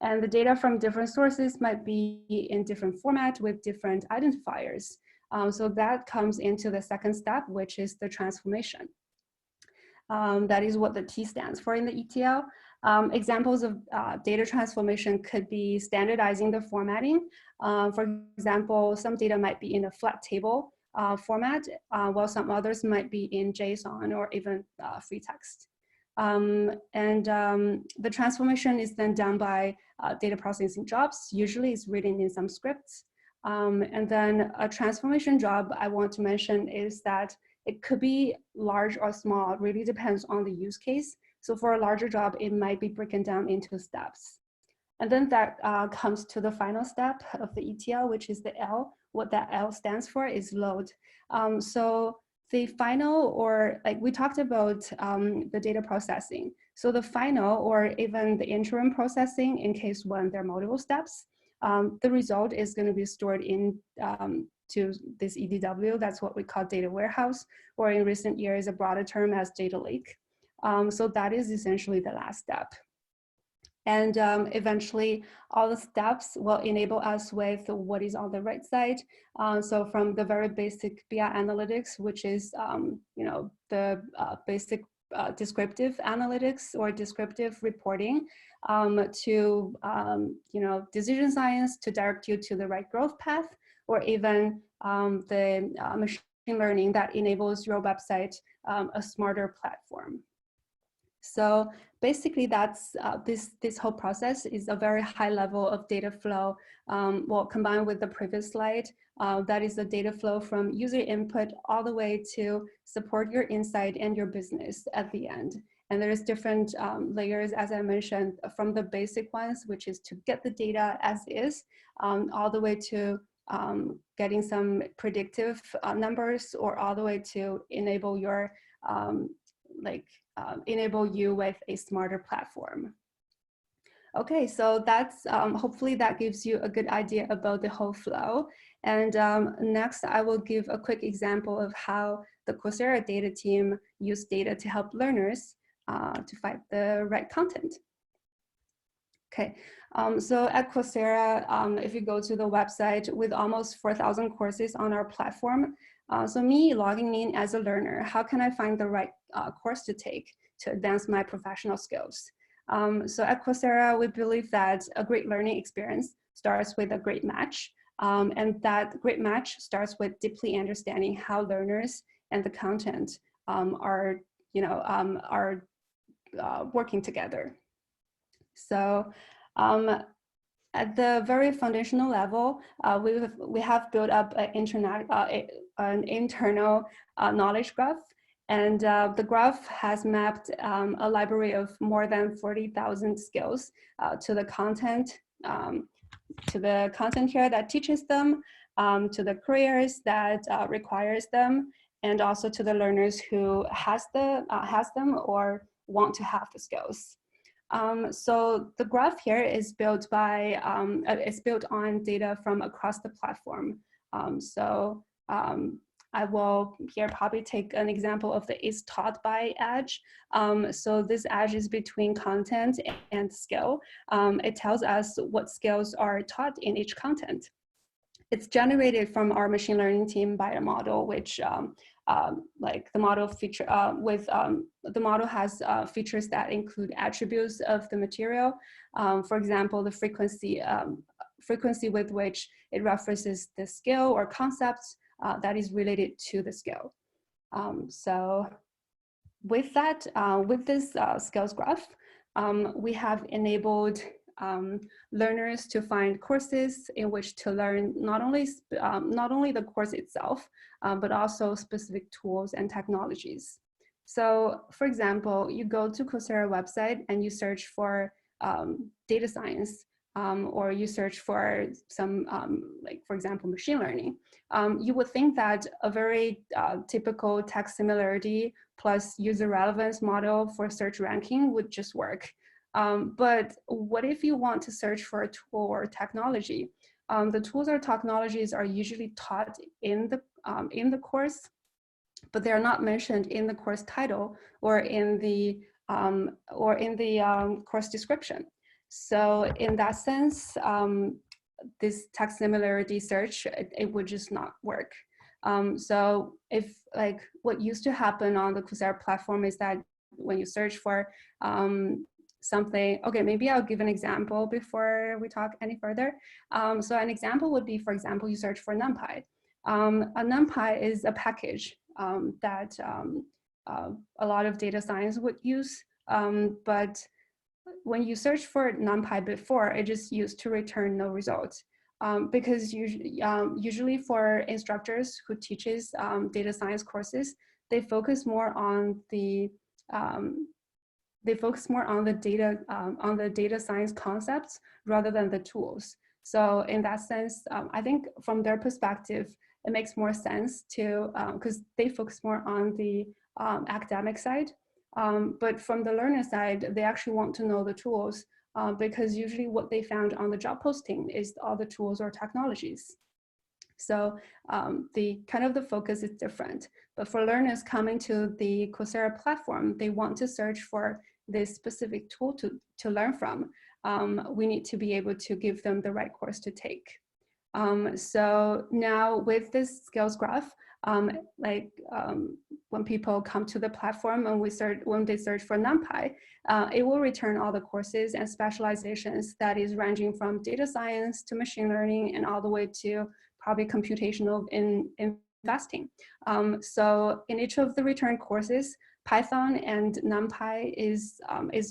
And the data from different sources might be in different format with different identifiers. So that comes into the second step, which is the transformation. That is what the T stands for in the ETL. Examples of data transformation could be standardizing the formatting. For example, some data might be in a flat table format, while some others might be in JSON or even free text. The transformation is then done by data processing jobs. Usually it's written in some scripts. And then a transformation job I want to mention is that it could be large or small, it really depends on the use case. So for a larger job, it might be broken down into steps. And then that comes to the final step of the ETL, which is the L. What that L stands for is load. So the final, or like we talked about the data processing. So the final or even the interim processing, in case when there are multiple steps, the result is going to be stored in to this EDW. That's what we call data warehouse, or in recent years, a broader term as data lake. So that is essentially the last step. And eventually, all the steps will enable us with what is on the right side. So from the very basic BI analytics, which is you know, the basic descriptive analytics or descriptive reporting, to you know, decision science to direct you to the right growth path, or even the machine learning that enables your website a smarter platform. So basically that's this whole process is a very high level of data flow. Well, combined with the previous slide, that is the data flow from user input all the way to support your insight and your business at the end. And there's different layers, as I mentioned, from the basic ones, which is to get the data as is, all the way to getting some predictive numbers, or all the way to enable your enable you with a smarter platform. Okay, so that's hopefully that gives you a good idea about the whole flow. And next, I will give a quick example of how the Coursera data team used data to help learners to find the right content. Okay, so at Coursera, if you go to the website with almost 4,000 courses on our platform, so me logging in as a learner, how can I find the right course to take to advance my professional skills? So at Coursera, we believe that a great learning experience starts with a great match. And that great match starts with deeply understanding how learners and the content are working together. So at the very foundational level, we have built up an internal knowledge graph. And the graph has mapped a library of more than 40,000 skills to the content here that teaches them, to the careers that requires them, and also to the learners who has them or want to have the skills. So the graph here is built on data from across the platform. I will here probably take an example of the is taught by edge. So this edge is between content and skill. It tells us what skills are taught in each content. It's generated from our machine learning team by a model, which like the model feature the model has features that include attributes of the material. For example, the frequency with which it references the skill or concepts that is related to the skill. So with that, with this skills graph, we have enabled learners to find courses in which to learn not only the course itself, but also specific tools and technologies. So for example, you go to Coursera website and you search for data science, or you search for some, like for example, machine learning. You would think that a very typical text similarity plus user relevance model for search ranking would just work. But what if you want to search for a tool or technology? The tools or technologies are usually taught in the course, but they are not mentioned in the course title or in the course description. So in that sense, this text similarity search, it would just not work. So if like what used to happen on the Coursera platform is that when you search for something, okay, maybe I'll give an example before we talk any further. So an example would be, for example, you search for NumPy. A NumPy is a package that a lot of data science would use, but when you search for NumPy before, it just used to return no results. Because usually for instructors who teaches data science courses, they focus more on the data science concepts rather than the tools. So in that sense, I think from their perspective, it makes more sense to, because they focus more on the academic side. But from the learner side, they actually want to know the tools because usually what they found on the job posting is all the tools or technologies. So the focus is different. But for learners coming to the Coursera platform, they want to search for this specific tool to learn from. We need to be able to give them the right course to take. So now with this skills graph, when people come to the platform and when they search for NumPy, it will return all the courses and specializations that is ranging from data science to machine learning and all the way to probably computational investing. So in each of the return courses, Python and NumPy is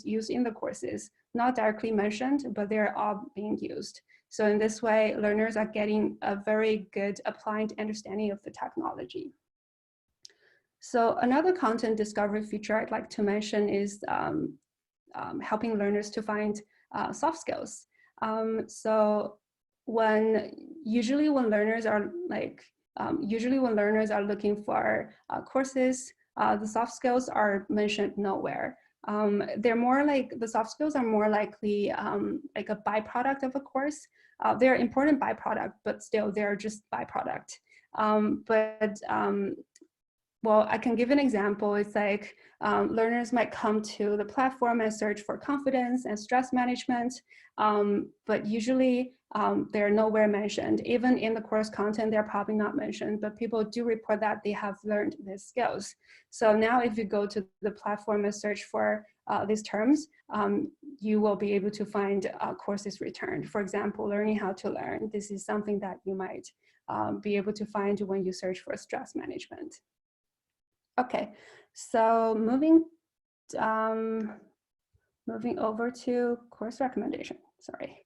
used in the courses, not directly mentioned, but they're all being used. So in this way, learners are getting a very good applied understanding of the technology. So another content discovery feature I'd like to mention is helping learners to find soft skills. So usually when learners are looking for courses, the soft skills are mentioned nowhere. The soft skills are more likely like a byproduct of a course. They're important byproduct, but still they're just byproduct. Well, I can give an example. It's like learners might come to the platform and search for confidence and stress management, but usually they're nowhere mentioned. Even in the course content, they're probably not mentioned, but people do report that they have learned these skills. So now if you go to the platform and search for these terms, you will be able to find courses returned. For example, learning how to learn. This is something that you might be able to find when you search for stress management. Okay, so moving moving over to course recommendation, sorry.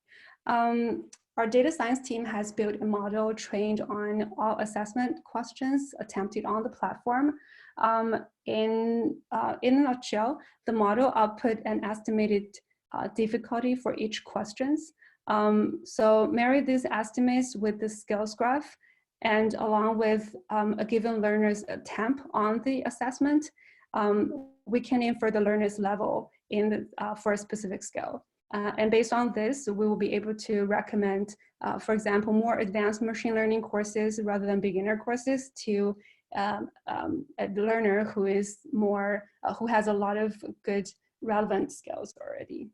Our data science team has built a model trained on all assessment questions attempted on the platform. In a nutshell, the model output an estimated difficulty for each questions. So marry these estimates with the skills graph, and along with a given learner's attempt on the assessment, we can infer the learner's level for a specific skill. And based on this, we will be able to recommend, for example, more advanced machine learning courses rather than beginner courses to a learner who is who has a lot of good relevant skills already.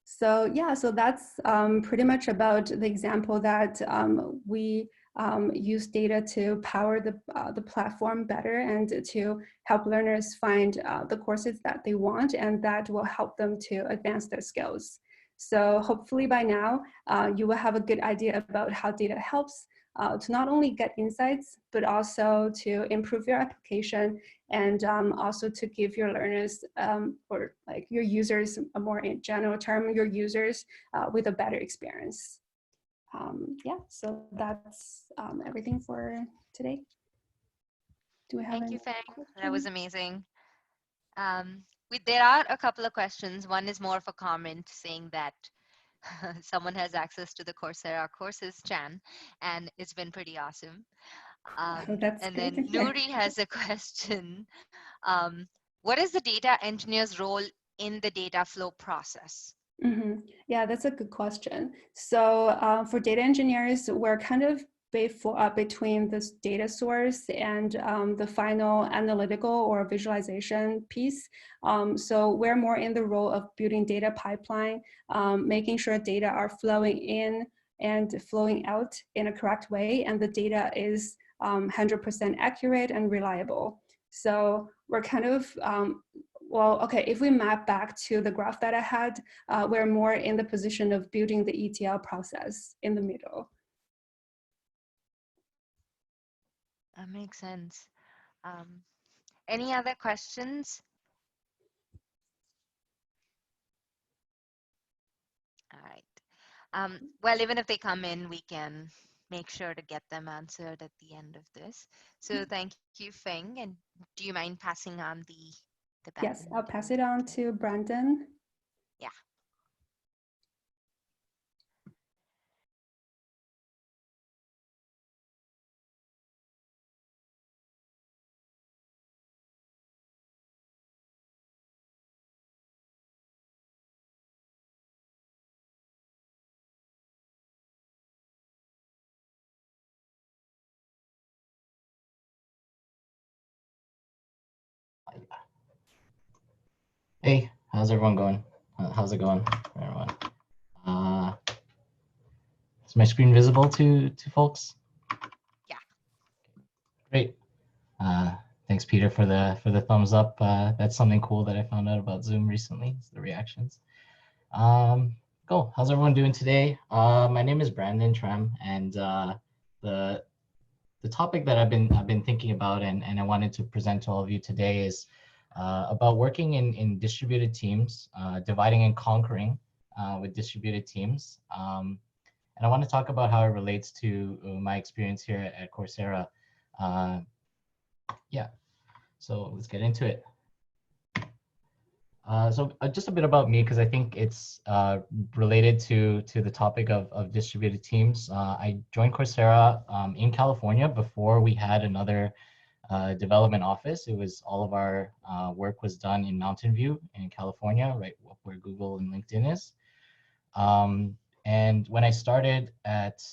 So yeah, so that's pretty much about the example that we use data to power the platform better and to help learners find the courses that they want, and that will help them to advance their skills. So hopefully by now, you will have a good idea about how data helps to not only get insights, but also to improve your application, and also to give your learners or like your users, a more in general term, your users with a better experience. Yeah, so that's everything for today. Do we have Thank you, Feng. questions? That was amazing. There are a couple of questions. One is more of a comment saying that someone has access to the Coursera courses, Chan, and it's been pretty awesome. That's and great then to hear. Nuri has a question. What is the data engineer's role in the data flow process? Mm-hmm. Yeah, that's a good question. So for data engineers, we're kind of between this data source and the final analytical or visualization piece. So we're more in the role of building data pipeline, making sure data are flowing in and flowing out in a correct way, and the data is 100% accurate and reliable. So we're kind of well, okay, if we map back to the graph that I had, we're more in the position of building the ETL process in the middle. That makes sense. Any other questions? All right. Well, even if they come in, we can make sure to get them answered at the end of this. So thank you, Feng. And do you mind passing on the baton? Yes, I'll pass it on to Brandon. Yeah. Hey, how's everyone going? How's it going, everyone? Is my screen visible to folks? Yeah. Great. Thanks, Peter, for the thumbs up. That's something cool that I found out about Zoom recently. Is the reactions. Cool. How's everyone doing today? My name is Brandon Trem, and the topic that I've been thinking about and I wanted to present to all of you today is about working in distributed teams, dividing and conquering with distributed teams. And I want to talk about how it relates to my experience here at Coursera. Yeah, so let's get into it. So just a bit about me, because I think it's related to the topic of distributed teams. I joined Coursera in California before we had another development office. It was all of our work was done in Mountain View in California, right where Google and LinkedIn is. And when I started at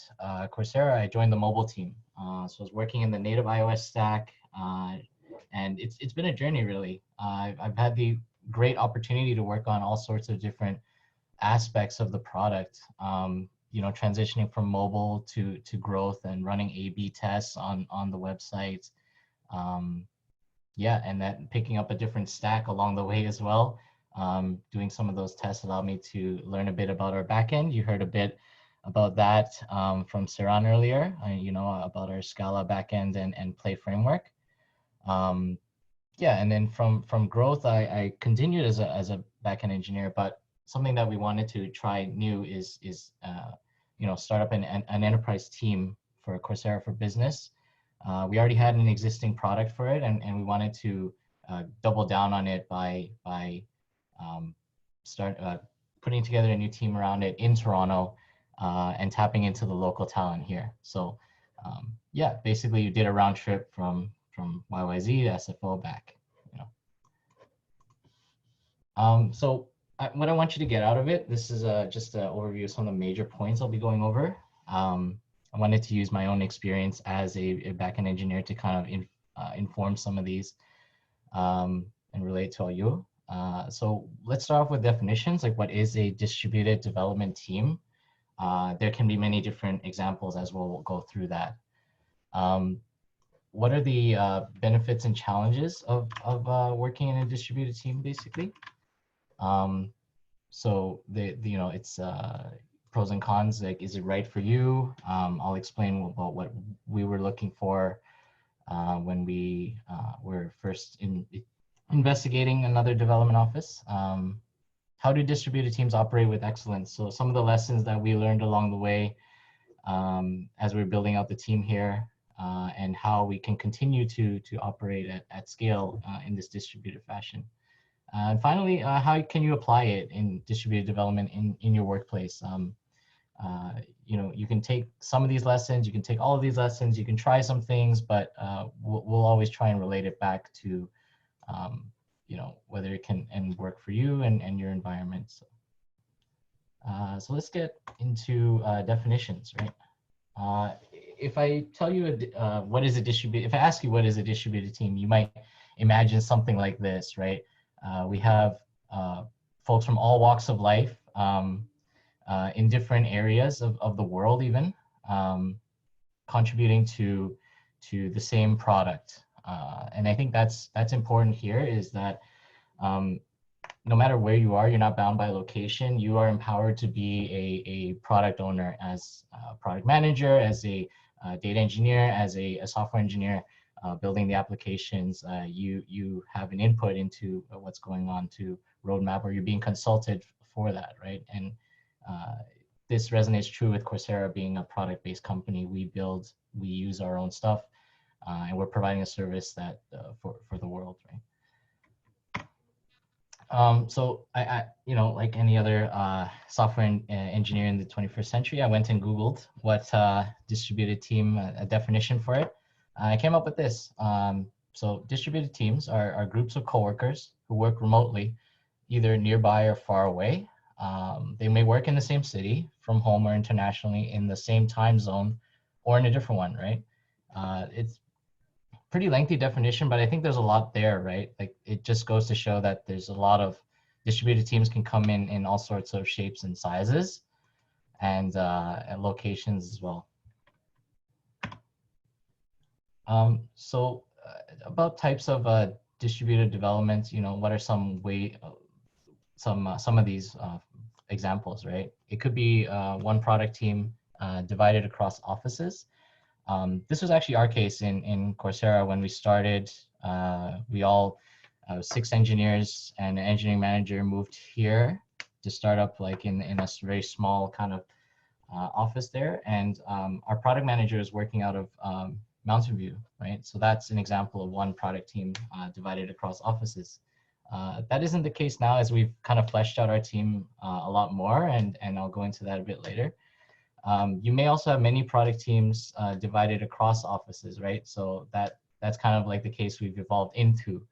Coursera, I joined the mobile team. So I was working in the native iOS stack, and it's been a journey, really. I've had the great opportunity to work on all sorts of different aspects of the product. You know, transitioning from mobile to growth and running A/B tests on the website. Yeah, and then picking up a different stack along the way as well. Doing some of those tests allowed me to learn a bit about our backend. You heard a bit about that from Sehran earlier, you know, about our Scala backend and Play framework. yeah, and then from growth, I continued as a backend engineer, but something that we wanted to try new is start up an enterprise team for Coursera for Business. We already had an existing product for it, and we wanted to double down on it by start putting together a new team around it in Toronto and tapping into the local talent here. So yeah, basically you did a round trip from YYZ to SFO back. So what I want you to get out of it, this is just an overview of some of the major points I'll be going over. I wanted to use my own experience as a backend engineer to kind of inform some of these and relate to all you. So let's start off with definitions, like what is a distributed development team? There can be many different examples as we'll go through that. What are the benefits and challenges of working in a distributed team, basically? So it's pros and cons, like is it right for you? I'll explain about what we were looking for when we were first investigating another development office. How do distributed teams operate with excellence? So some of the lessons that we learned along the way as we're building out the team here, and how we can continue to operate at scale in this distributed fashion. And finally, how can you apply it in distributed development in your workplace? You can take some of these lessons, you can take all of these lessons, you can try some things, but we'll always try and relate it back to, whether it can work for you and your environment. So let's get into definitions, right? If I tell you what is a distributed, if I ask you what is a distributed team, you might imagine something like this, right? We have folks from all walks of life in different areas of the world, even contributing to the same product. And I think that's important here, is that no matter where you are, you're not bound by location. You are empowered to be a product owner, as a product manager, as a data engineer, as a software engineer. Building the applications, you have an input into what's going on to roadmap, or you're being consulted for that, right? And this resonates true with Coursera being a product-based company. We use our own stuff, and we're providing a service that for the world, right? So I like any other software engineer in the 21st century, I went and Googled what distributed team, a definition for it. I came up with this. So distributed teams are groups of coworkers who work remotely, either nearby or far away. They may work in the same city, from home or internationally, in the same time zone, or in a different one, right? It's pretty lengthy definition, but I think there's a lot there, right? Like, it just goes to show that there's a lot of distributed teams can come in all sorts of shapes and sizes, and locations as well. So about types of distributed development, what are some of these examples, right? It could be one product team divided across offices. This was actually our case in Coursera when we started. We all 6 engineers and an engineering manager moved here to start up, like in a very small kind of office there, and our product manager is working out of Mountain View, right? So that's an example of one product team divided across offices. That isn't the case now, as we've kind of fleshed out our team a lot more, and I'll go into that a bit later. You may also have many product teams divided across offices, right? So that's kind of like the case we've evolved into,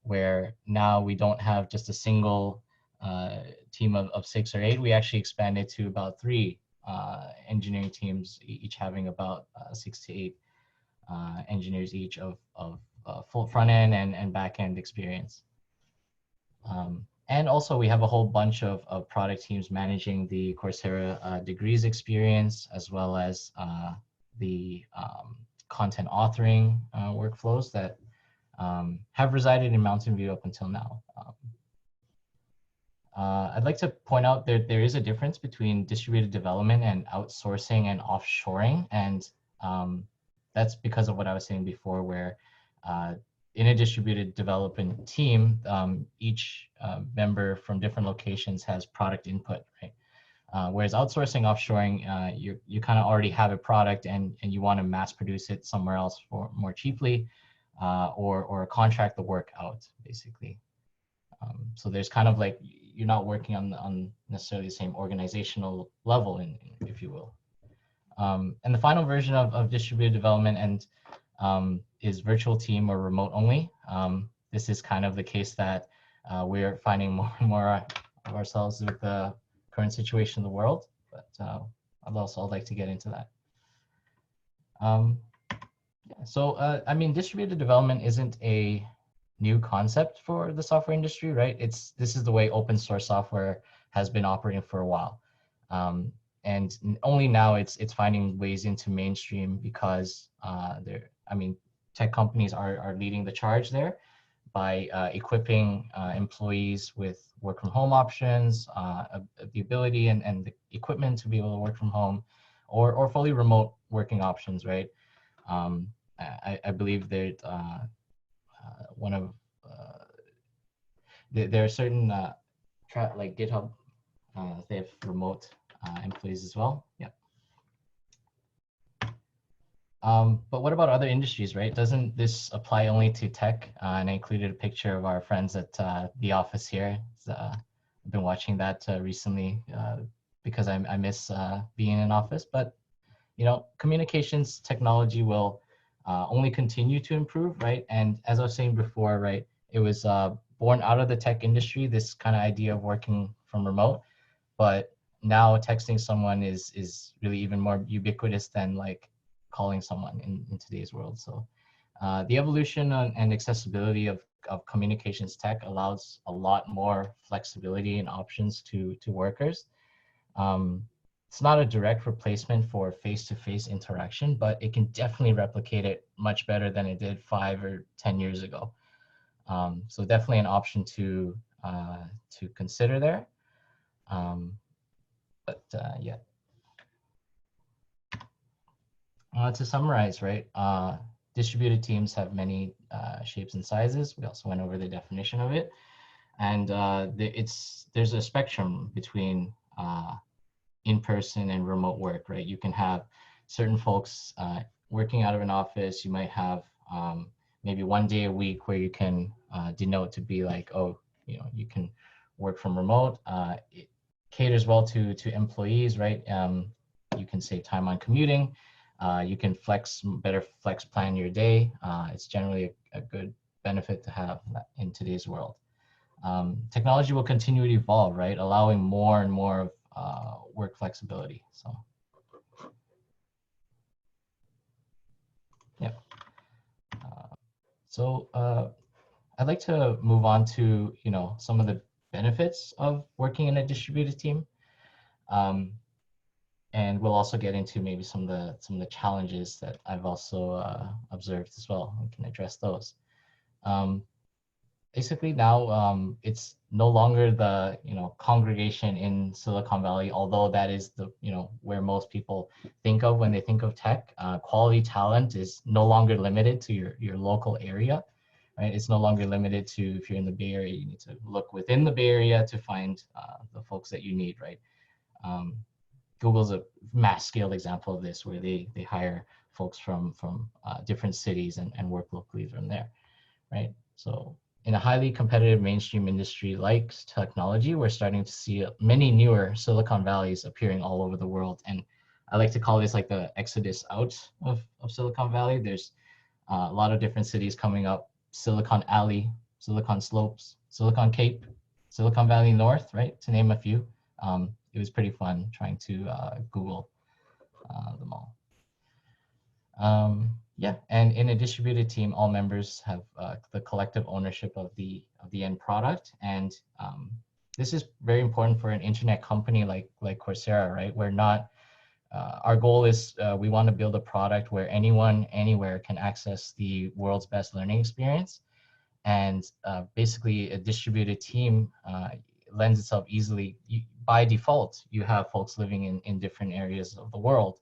where now we don't have just a single team of 6 or 8. We actually expanded to about 3 engineering teams, each having about 6 to 8 engineers each of full front end and back end experience. And also we have a whole bunch of product teams managing the Coursera degrees experience, as well as the content authoring workflows that have resided in Mountain View up until now. I'd like to point out there is a difference between distributed development and outsourcing and offshoring, and that's because of what I was saying before, where in a distributed development team, each member from different locations has product input, right? Whereas outsourcing, offshoring, you kind of already have a product and you want to mass produce it somewhere else for more cheaply, or contract the work out, basically. So there's kind of like, you're not working on necessarily the same organizational level, if you will. And the final version of distributed development is virtual team or remote only. This is kind of the case that we're finding more and more of ourselves with the current situation in the world, but I'd like to get into that. I mean, distributed development isn't a new concept for the software industry, right? This is the way open source software has been operating for a while. And only now it's finding ways into mainstream because tech companies are leading the charge there by equipping employees with work from home options, the ability and the equipment to be able to work from home, or fully remote working options, right? I believe that there are certain like GitHub, they have remote employees as well. Yeah. But what about other industries, right? Doesn't this apply only to tech? And I included a picture of our friends at the office here. I've been watching that recently because I miss being in an office. But you know, communications technology will only continue to improve, right? And as I was saying before, right, it was born out of the tech industry, this kind of idea of working from remote. But now texting someone is really even more ubiquitous than like calling someone in today's world. So the evolution and accessibility of communications tech allows a lot more flexibility and options to workers. It's not a direct replacement for face-to-face interaction, but it can definitely replicate it much better than it did 5 or 10 years ago. So definitely an option to consider there. Yeah. To summarize, right, distributed teams have many shapes and sizes. We also went over the definition of it. And there's a spectrum between in-person and remote work, right? You can have certain folks working out of an office. You might have maybe 1 day a week where you can denote to be like, oh, you know, you can work from remote. It caters well to employees, right? You can save time on commuting. You can better flex plan your day. It's generally a good benefit to have in today's world. Technology will continue to evolve, right? Allowing more and more of work flexibility. So, yeah. I'd like to move on to, you know, some of the benefits of working in a distributed team. And we'll also get into maybe some of the challenges that I've also observed as well. We can address those. Basically now it's no longer the, you know, congregation in Silicon Valley, although that is the, you know, where most people think of when they think of tech. Quality talent is no longer limited to your local area, right? It's no longer limited to, if you're in the Bay Area, you need to look within the Bay Area to find the folks that you need, right? Google's a mass scale example of this, where they hire folks from different cities and work locally from there, right? So in a highly competitive mainstream industry like technology, we're starting to see many newer Silicon Valleys appearing all over the world. And I like to call this like the exodus out of Silicon Valley. There's a lot of different cities coming up: Silicon Alley, Silicon Slopes, Silicon Cape, Silicon Valley North, right? To name a few. It was pretty fun trying to Google them all. Yeah, and in a distributed team, all members have the collective ownership of the end product, and this is very important for an internet company like Coursera, right? We're not. Our goal is we want to build a product where anyone, anywhere can access the world's best learning experience, and basically a distributed team lends itself easily. By default, you have folks living in different areas of the world,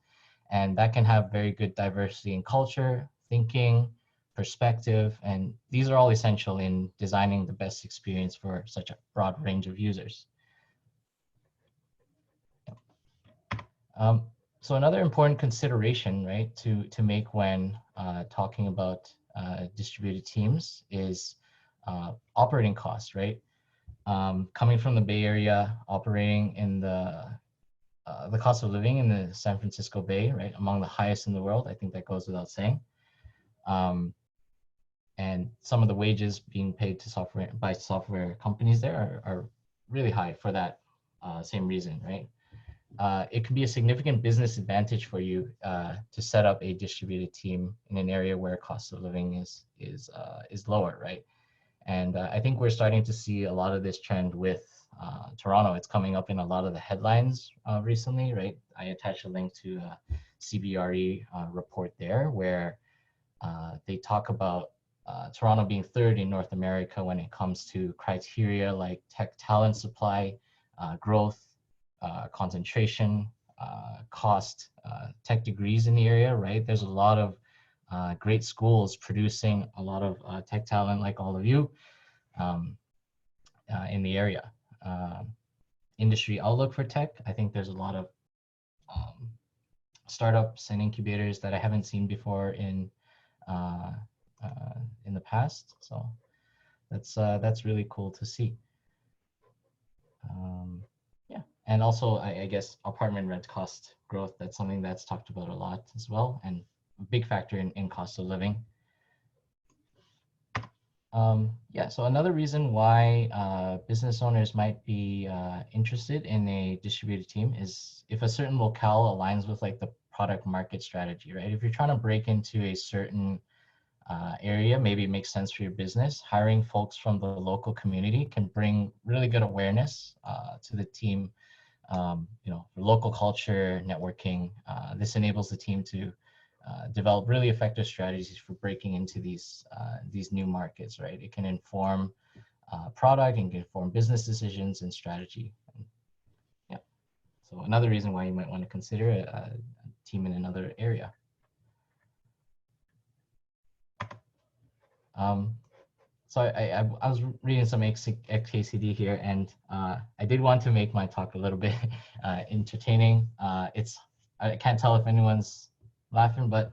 and that can have very good diversity in culture, thinking, perspective, and these are all essential in designing the best experience for such a broad range of users. So another important consideration, right, to make when talking about distributed teams is operating costs, right? Coming from the Bay Area, operating in the cost of living in the San Francisco Bay, right, among the highest in the world. I think that goes without saying. And some of the wages being paid to software companies there are really high for that same reason, right? It can be a significant business advantage for you to set up a distributed team in an area where cost of living is lower, right? And I think we're starting to see a lot of this trend with Toronto. It's coming up in a lot of the headlines recently, right? I attached a link to a CBRE report there where they talk about Toronto being third in North America when it comes to criteria like tech talent supply, growth, concentration, cost, tech degrees in the area, right? There's a lot of great schools producing a lot of tech talent like all of you in the area. Industry outlook for tech, I think there's a lot of startups and incubators that I haven't seen before in the past. So that's really cool to see. Yeah, and also I guess apartment rent cost growth, that's something that's talked about a lot as well, and a big factor in cost of living. Yeah, so another reason why business owners might be interested in a distributed team is if a certain locale aligns with like the product market strategy, right? If you're trying to break into a certain area, maybe it makes sense for your business, hiring folks from the local community can bring really good awareness to the team, you know, for local culture, networking. This enables the team to develop really effective strategies for breaking into these new markets, right? It can inform product and can inform business decisions and strategy. And, yeah, so another reason why you might want to consider a team in another area. So I was reading some XKCD here, and I did want to make my talk a little bit entertaining. I can't tell if anyone's laughing, but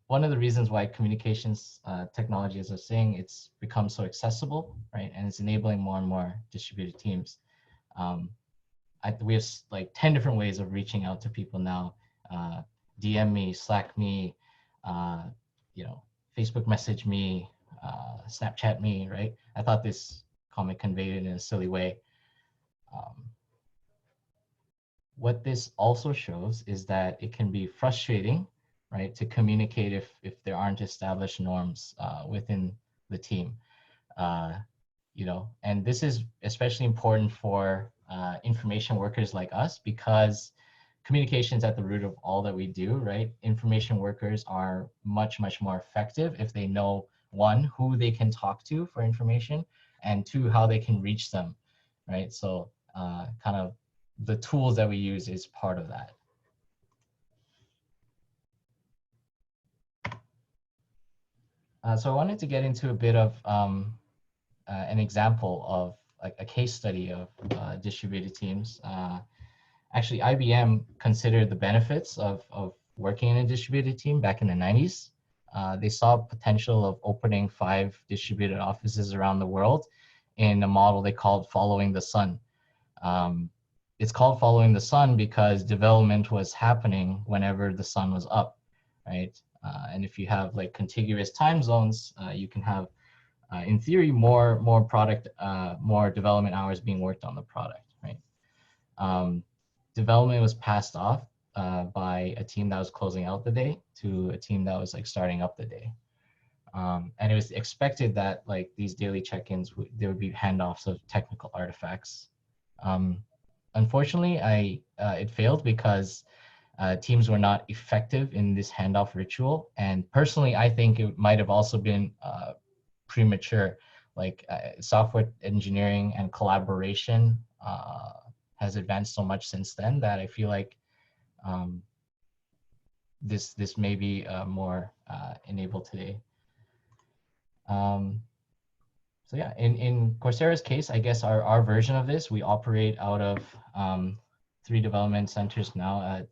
one of the reasons why communications technology, as I was saying, it's become so accessible, right? And it's enabling more and more distributed teams. We have like 10 different ways of reaching out to people now. DM me, Slack me, you know, Facebook message me, Snapchat me, right? I thought this comment conveyed it in a silly way. What this also shows is that it can be frustrating, right, to communicate if there aren't established norms within the team, you know, and this is especially important for information workers like us because communication is at the root of all that we do, right? Information workers are much, much more effective if they know, one, who they can talk to for information, and two, how they can reach them, right? So kind of the tools that we use is part of that. So I wanted to get into a bit of an example of like a case study of distributed teams. Actually, IBM considered the benefits of working in a distributed team back in the 90s. They saw potential of opening 5 distributed offices around the world in a model they called following the sun. It's called following the sun because development was happening whenever the sun was up, right? And if you have like contiguous time zones, you can have, in theory, more development hours being worked on the product, right? Development was passed off by a team that was closing out the day to a team that was like starting up the day. And it was expected that like these daily check-ins, there would be handoffs of technical artifacts. Unfortunately, it failed because teams were not effective in this handoff ritual. And personally, I think it might have also been premature. Like software engineering and collaboration has advanced so much since then that I feel like this may be more enabled today. So yeah, in Coursera's case, I guess our version of this, we operate out of 3 development centers now at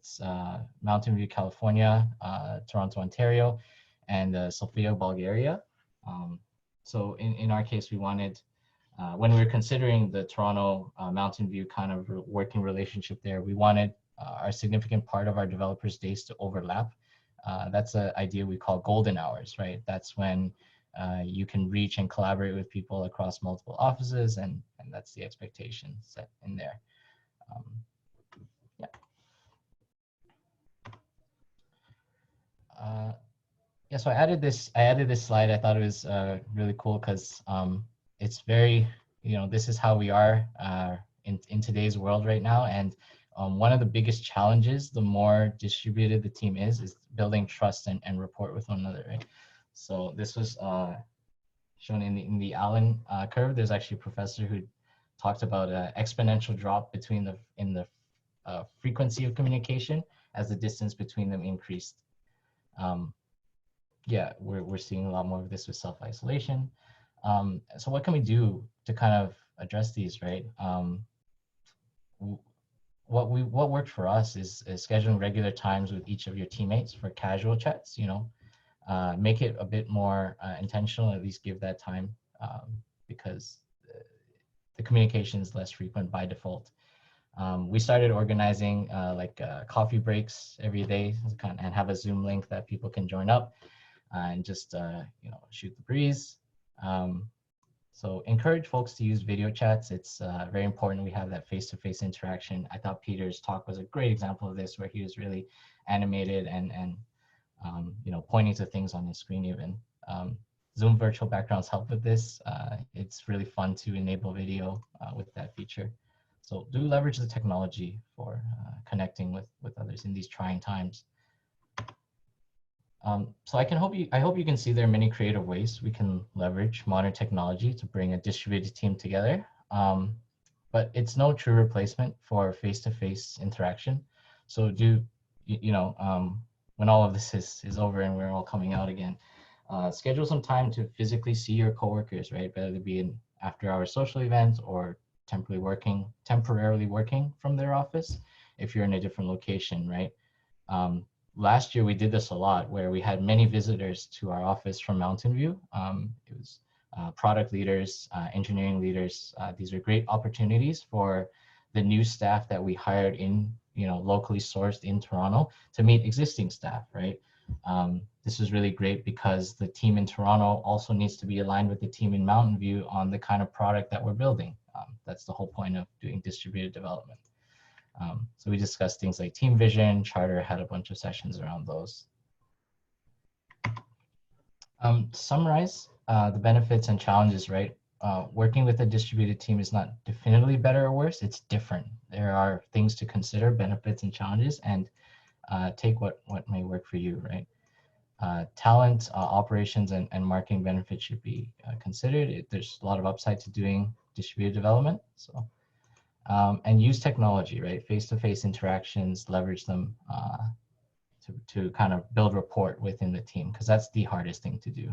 Mountain View, California, Toronto, Ontario, and Sofia, Bulgaria. So in our case, we wanted, when we were considering the Toronto Mountain View kind of working relationship there, we wanted our significant part of our developers' days to overlap. That's an idea we call golden hours, right? That's when you can reach and collaborate with people across multiple offices, and that's the expectation set in there. Yeah, so I added this slide. I thought it was really cool because it's very, this is how we are in today's world right now. And one of the biggest challenges, the more distributed the team is building trust and rapport with one another, right? So this was shown in the Allen curve. There's actually a professor who talked about an exponential drop between the frequency of communication as the distance between them increased. Yeah, we're seeing a lot more of this with self-isolation. So what can we do to kind of address these, right? What worked for us is scheduling regular times with each of your teammates for casual chats, make it a bit more intentional, at least give that time, because the communication is less frequent by default. We started organizing coffee breaks every day and have a Zoom link that people can join up and just shoot the breeze. So encourage folks to use video chats. It's very important we have that face-to-face interaction. I thought Peter's talk was a great example of this, where he was really animated and pointing to things on his screen even. Zoom virtual backgrounds help with this. It's really fun to enable video with that feature. So do leverage the technology for connecting with others in these trying times. So I hope you can see there are many creative ways we can leverage modern technology to bring a distributed team together. But it's no true replacement for face-to-face interaction. So when all of this is over and we're all coming out again, schedule some time to physically see your coworkers, right? Whether it be an after-hour social event or temporarily working from their office if you're in a different location, right? Last year we did this a lot, where we had many visitors to our office from Mountain View. It was product leaders, engineering leaders. These are great opportunities for the new staff that we hired in, locally sourced in Toronto to meet existing staff, right? This is really great because the team in Toronto also needs to be aligned with the team in Mountain View on the kind of product that we're building. That's the whole point of doing distributed development. So we discussed things like team vision. Charter had a bunch of sessions around those. To summarize the benefits and challenges, right? Working with a distributed team is not definitively better or worse, it's different. There are things to consider, benefits and challenges, and take what may work for you, right? Talent, operations, and marketing benefits should be considered. There's a lot of upside to doing distributed development. So, and use technology, right? Face-to-face interactions, leverage them to kind of build rapport within the team, because that's the hardest thing to do.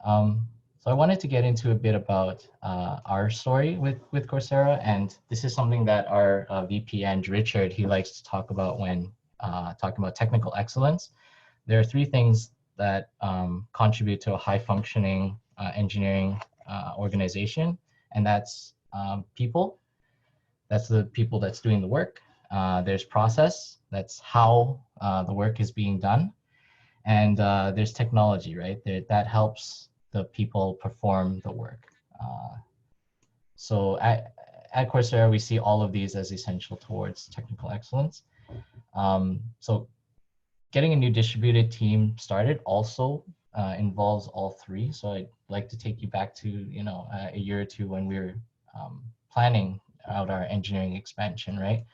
So I wanted to get into a bit about our story with Coursera, and this is something that our VP and Richard, he likes to talk about when talking about technical excellence. There are 3 things that contribute to a high-functioning engineering organization, and that's people. That's the people that's doing the work. There's process. That's how the work is being done. And there's technology, right? That helps the people perform the work. So at Coursera, we see all of these as essential towards technical excellence. So getting a new distributed team started also involves all 3. So I'd like to take you back to a year or 2 when we were planning out our engineering expansion, right?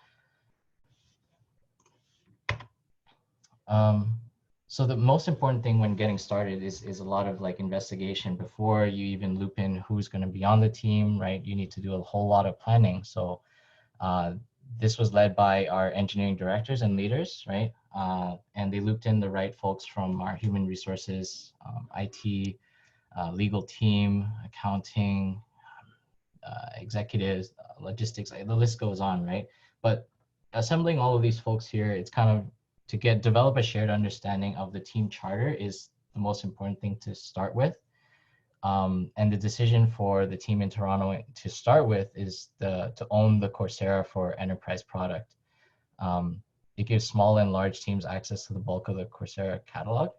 So the most important thing when getting started is a lot of investigation before you even loop in who's going to be on the team, right? You need to do a whole lot of planning. So This was led by our engineering directors and leaders, right? And they looped in the right folks from our human resources, IT, legal team, accounting, executives, logistics, the list goes on, right? But assembling all of these folks here, it's kind of to develop a shared understanding of the team charter is the most important thing to start with. And the decision for the team in Toronto to start with is to own the Coursera for enterprise product. It gives small and large teams access to the bulk of the Coursera catalog.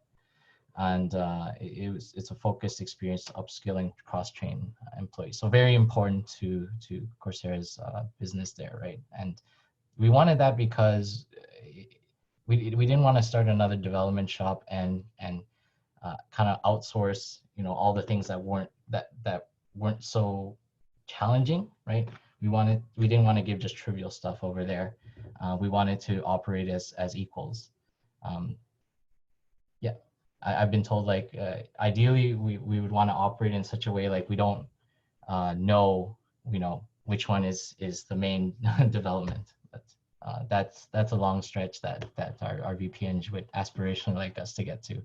And it's a focused experience upskilling cross-train employees. So very important to Coursera's business there, right? And we wanted that because we didn't want to start another development shop and kind of outsource, all the things that weren't so challenging, right? We didn't want to give just trivial stuff over there. We wanted to operate as equals. Yeah, I've been told like ideally we would want to operate in such a way like we don't know which one is the main development. But that's a long stretch that our VPNs would aspirationally like us to get to.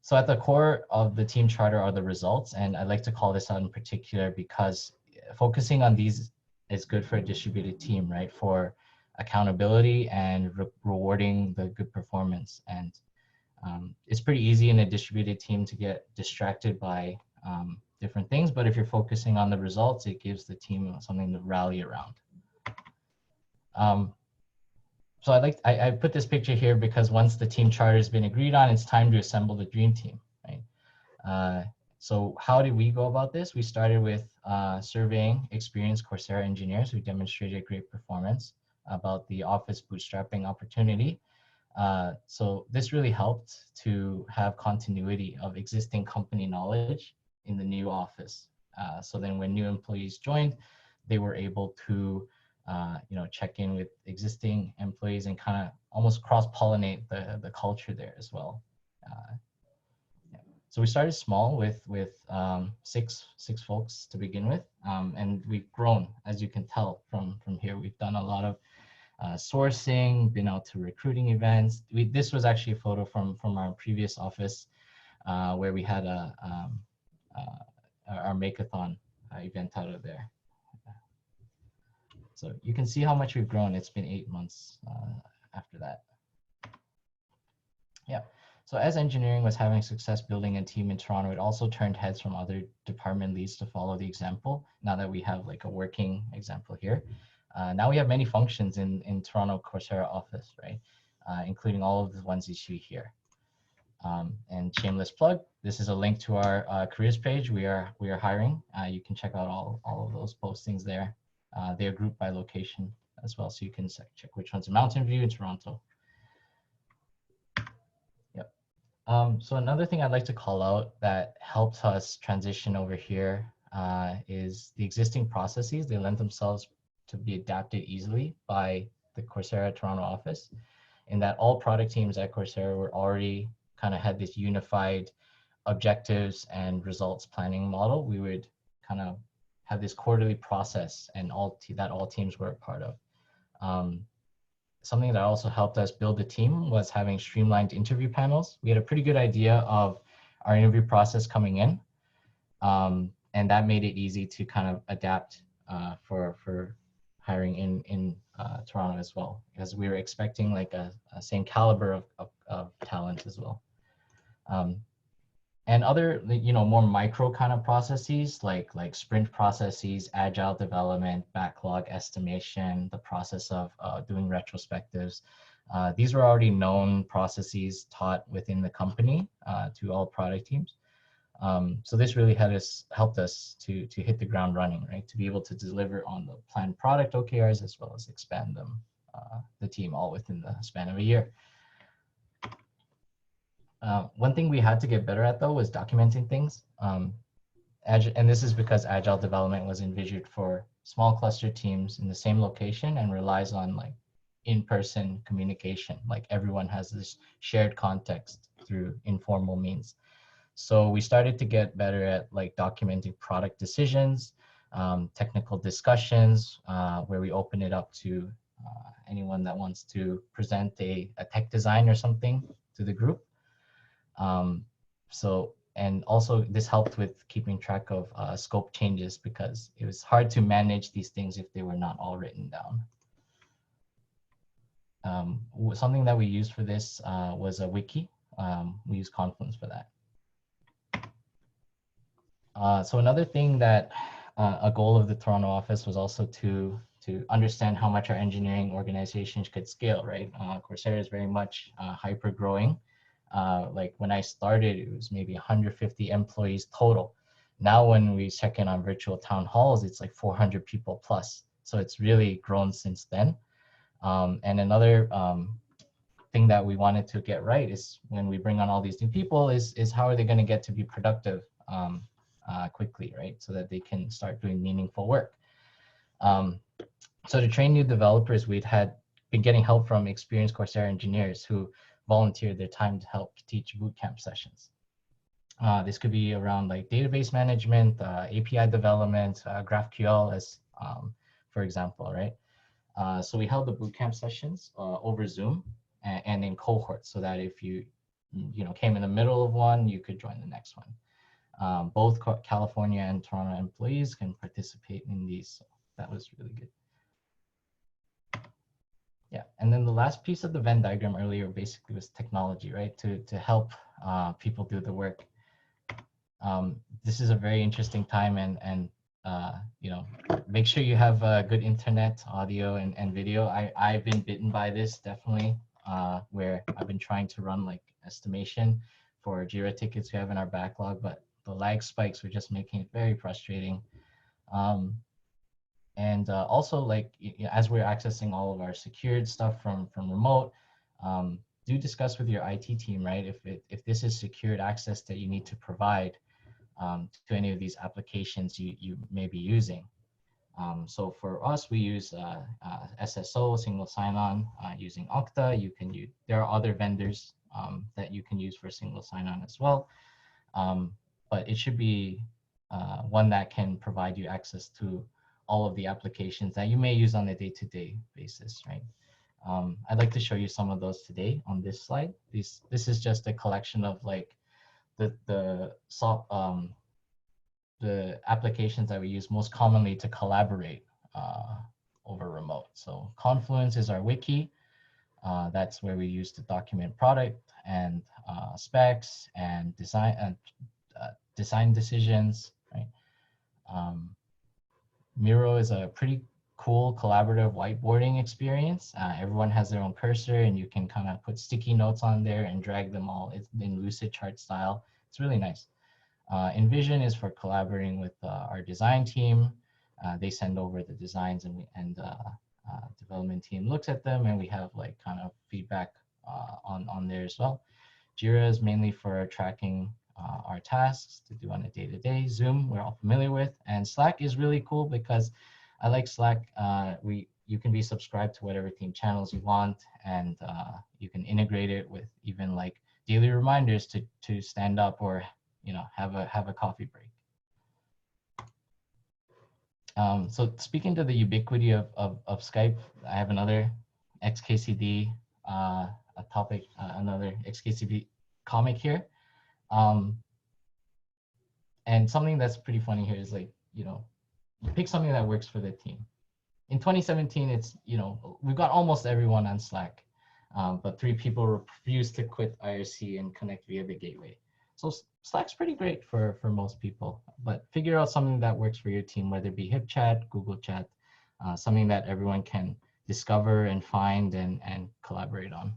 So at the core of the team charter are the results, and I'd like to call this out in particular because focusing on these is good for a distributed team, right? For accountability and rewarding the good performance. And it's pretty easy in a distributed team to get distracted by different things, but if you're focusing on the results, it gives the team something to rally around. So I put this picture here because once the team charter has been agreed on, it's time to assemble the dream team, right? So how did we go about this? We started with surveying experienced Coursera engineers who demonstrated great performance about the office bootstrapping opportunity. So this really helped to have continuity of existing company knowledge in the new office. So then when new employees joined, they were able to check in with existing employees and kind of almost cross-pollinate the culture there as well. Yeah. So we started small with six folks to begin with, and we've grown, as you can tell from here. We've done a lot of sourcing, been out to recruiting events. This was actually a photo from our previous office where we had our Makeathon event out of there. So you can see how much we've grown. It's been 8 months after that. Yeah. So as engineering was having success building a team in Toronto, it also turned heads from other department leads to follow the example. Now that we have like a working example here. Now we have many functions in Toronto Coursera office, right? Including all of the ones you see here. And shameless plug, this is a link to our careers page. We are hiring. You can check out all of those postings there. They're grouped by location as well, so you can check which one's in Mountain View in Toronto. Yep. So another thing I'd like to call out that helps us transition over here is the existing processes. They lend themselves to be adapted easily by the Coursera Toronto office, in that all product teams at Coursera were already kind of had this unified objectives and results planning model. We would kind of have this quarterly process and all teams were a part of. Something that also helped us build the team was having streamlined interview panels. We had a pretty good idea of our interview process coming in, and that made it easy to kind of adapt for hiring in Toronto as well, because we were expecting like a same caliber of talent as well. And other, more micro kind of processes like sprint processes, agile development, backlog estimation, the process of doing retrospectives. These were already known processes taught within the company to all product teams. So this really helped us to hit the ground running, right? To be able to deliver on the planned product OKRs as well as expand them, the team all within the span of a year. One thing we had to get better at though was documenting things. And this is because agile development was envisioned for small cluster teams in the same location and relies on like in-person communication. Like everyone has this shared context through informal means. So we started to get better at like documenting product decisions, technical discussions where we open it up to anyone that wants to present a tech design or something to the group. And also this helped with keeping track of scope changes because it was hard to manage these things if they were not all written down. Something that we used for this was a wiki. We use Confluence for that. So another thing that a goal of the Toronto office was also to understand how much our engineering organizations could scale, right? Coursera is very much hyper growing. Like when I started, it was maybe 150 employees total. Now when we check in on virtual town halls, it's like 400 people plus. So it's really grown since then. And another thing that we wanted to get right is when we bring on all these new people is how are they going to get to be productive quickly, right? So that they can start doing meaningful work. So to train new developers, we'd been getting help from experienced Coursera engineers who volunteered their time to help teach bootcamp sessions. This could be around like database management, API development, GraphQL as, for example, right? So we held the bootcamp sessions over Zoom and in cohorts so that if you came in the middle of one, you could join the next one. Both California and Toronto employees can participate in these. So that was really good. Yeah, and then the last piece of the Venn diagram earlier basically was technology, right? To help people do the work. This is a very interesting time, and make sure you have good internet, audio, and video. I've been bitten by this definitely, where I've been trying to run like estimation for Jira tickets we have in our backlog, but the lag spikes were just making it very frustrating. And also, like, as we're accessing all of our secured stuff from remote, do discuss with your IT team, right? If this is secured access that you need to provide to any of these applications you may be using. So for us, we use SSO, single sign-on, using Okta. There are other vendors that you can use for single sign-on as well. But it should be one that can provide you access to all of the applications that you may use on a day-to-day basis, right? I'd like to show you some of those today on this slide. This is just a collection of like the applications that we use most commonly to collaborate over remote. So Confluence is our wiki. That's where we use to document product and specs and design decisions, right? Miro is a pretty cool collaborative whiteboarding experience. Everyone has their own cursor and you can kind of put sticky notes on there and drag them all. It's in lucid chart style. It's really nice. Envision is for collaborating with our design team. They send over the designs and development team looks at them and we have like kind of feedback on there as well. Jira is mainly for tracking our tasks to do on a day-to-day. Zoom, we're all familiar with. And Slack is really cool because I like Slack. You can be subscribed to whatever team channels you want, and you can integrate it with even like daily reminders to stand up or have a coffee break. So speaking to the ubiquity of Skype, I have another XKCD another XKCD comic here. And something that's pretty funny here is like, you pick something that works for the team. In 2017, it's, we've got almost everyone on Slack, but 3 people refused to quit IRC and connect via the gateway. So Slack's pretty great for most people, but figure out something that works for your team, whether it be HipChat, Google Chat, something that everyone can discover and find and collaborate on.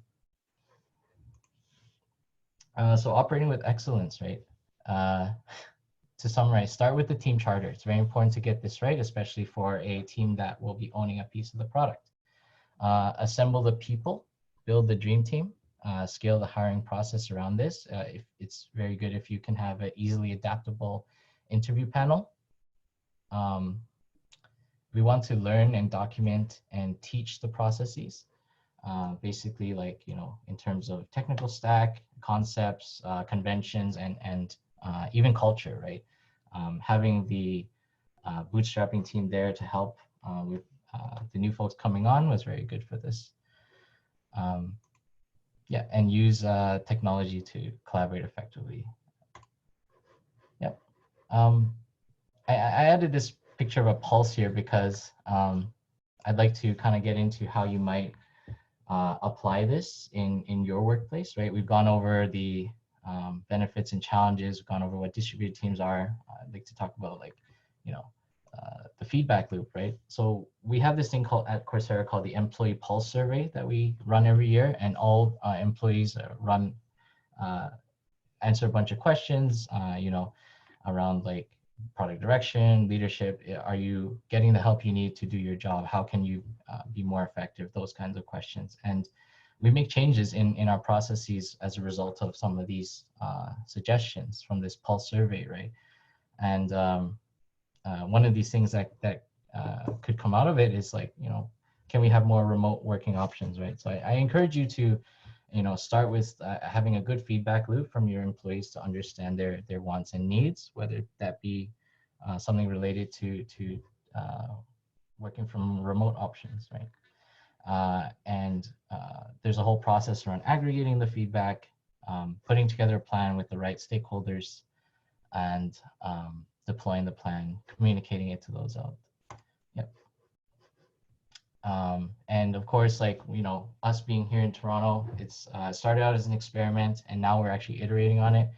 So operating with excellence, right? To summarize, start with the team charter. It's very important to get this right, especially for a team that will be owning a piece of the product. Assemble the people, build the dream team, scale the hiring process around this. It's very good if you can have an easily adaptable interview panel. We want to learn and document and teach the processes. Basically, like, in terms of technical stack, concepts, conventions, and even culture, right? Having the bootstrapping team there to help with the new folks coming on was very good for this. Yeah, and use technology to collaborate effectively. Yep. I added this picture of a pulse here because I'd like to kind of get into how you might apply this in your workplace, right? We've gone over the benefits and challenges. We've gone over what distributed teams are. I'd like to talk about, like, you know, the feedback loop, right? So we have this thing called at Coursera called the Employee Pulse Survey that we run every year, and all employees answer a bunch of questions, you know, around like product direction, leadership. Are you getting the help you need to do your job? How can you be more effective? Those kinds of questions. And we make changes in our processes as a result of some of these suggestions from this Pulse survey, right? And one of these things that could come out of it is, like, you know, can we have more remote working options, right? So I encourage you to, you know, start with having a good feedback loop from your employees to understand their wants and needs, whether that be something related to working from remote options, right? And there's a whole process around aggregating the feedback, putting together a plan with the right stakeholders, and deploying the plan, communicating it to those out. Yep. And of course, like, you know, us being here in Toronto, it's started out as an experiment, and now we're actually iterating on it.